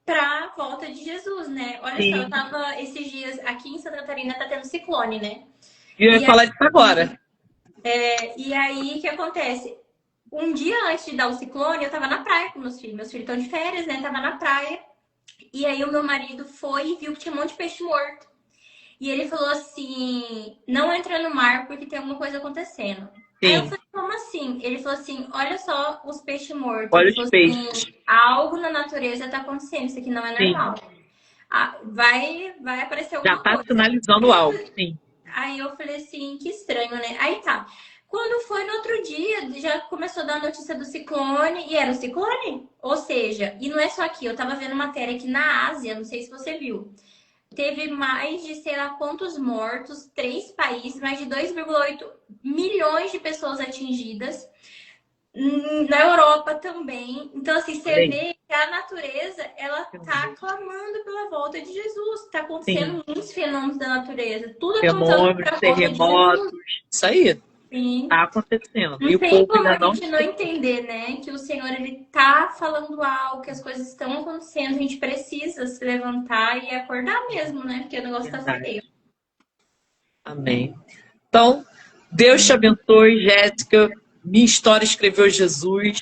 pra volta de Jesus, né? Olha só, eu tava esses dias aqui em Santa Catarina, tá tendo ciclone, né? E eu ia falar disso agora. E aí, o que acontece? Um dia antes de dar o ciclone, eu tava na praia com meus filhos. Meus filhos estão de férias, né? Tava na praia. E aí o meu marido foi e viu que tinha um monte de peixe morto. E ele falou assim, não entra no mar porque tem alguma coisa acontecendo. Aí eu falei, como assim? Ele falou assim, olha só os peixes mortos. Olha ele falou os peixes. assim, algo na natureza está acontecendo, isso aqui não é normal. Vai aparecer alguma coisa. Já tá sinalizando algo, sim. Aí eu falei assim, que estranho, né? Aí tá. Quando foi no outro dia, já começou a dar a notícia do ciclone, e era o ciclone. Ou seja, e não é só aqui, eu tava vendo matéria aqui na Ásia, não sei se você viu. Teve mais de sei lá quantos mortos, 3 países, mais de 2,8 milhões de pessoas atingidas. Na Europa também. Então, assim, você vê que a natureza, ela tá clamando pela volta de Jesus. Tá acontecendo muitos fenômenos da natureza. Tudo apontando para a volta de Jesus. Isso aí. Sim. Tá acontecendo. Não e o tem povo como ainda a gente não entender, né? Que o Senhor, ele tá falando algo, que as coisas estão acontecendo. A gente precisa se levantar e acordar mesmo, né? Porque o negócio tá feio. Amém. Então, Deus te abençoe, Jéssica. Minha História Escreveu Jesus.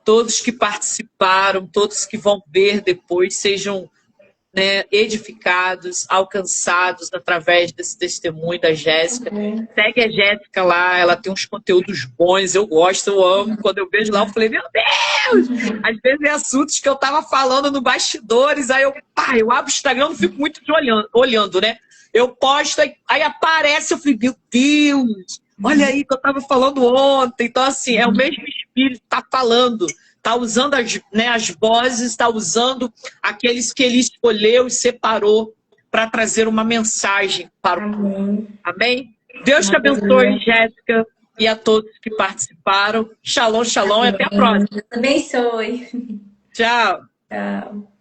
Todos que participaram, todos que vão ver depois, sejam, né, edificados, alcançados através desse testemunho da Jéssica. Segue a Jéssica lá, ela tem uns conteúdos bons, eu gosto, eu amo. Quando eu vejo lá, eu falei, meu Deus! Às vezes é assuntos que eu tava falando no bastidores, aí eu abro o Instagram, não fico muito olhando, né? Eu posto, aí aparece, eu falei, meu Deus! Olha aí que eu tava falando ontem. Então, assim, é o mesmo Espírito que tá falando. Está usando as vozes, está usando aqueles que ele escolheu e separou para trazer uma mensagem para o mundo. Amém? Deus te abençoe, Jéssica, e a todos que participaram. Shalom, shalom, e até a próxima. Deus abençoe. Tchau. Tchau.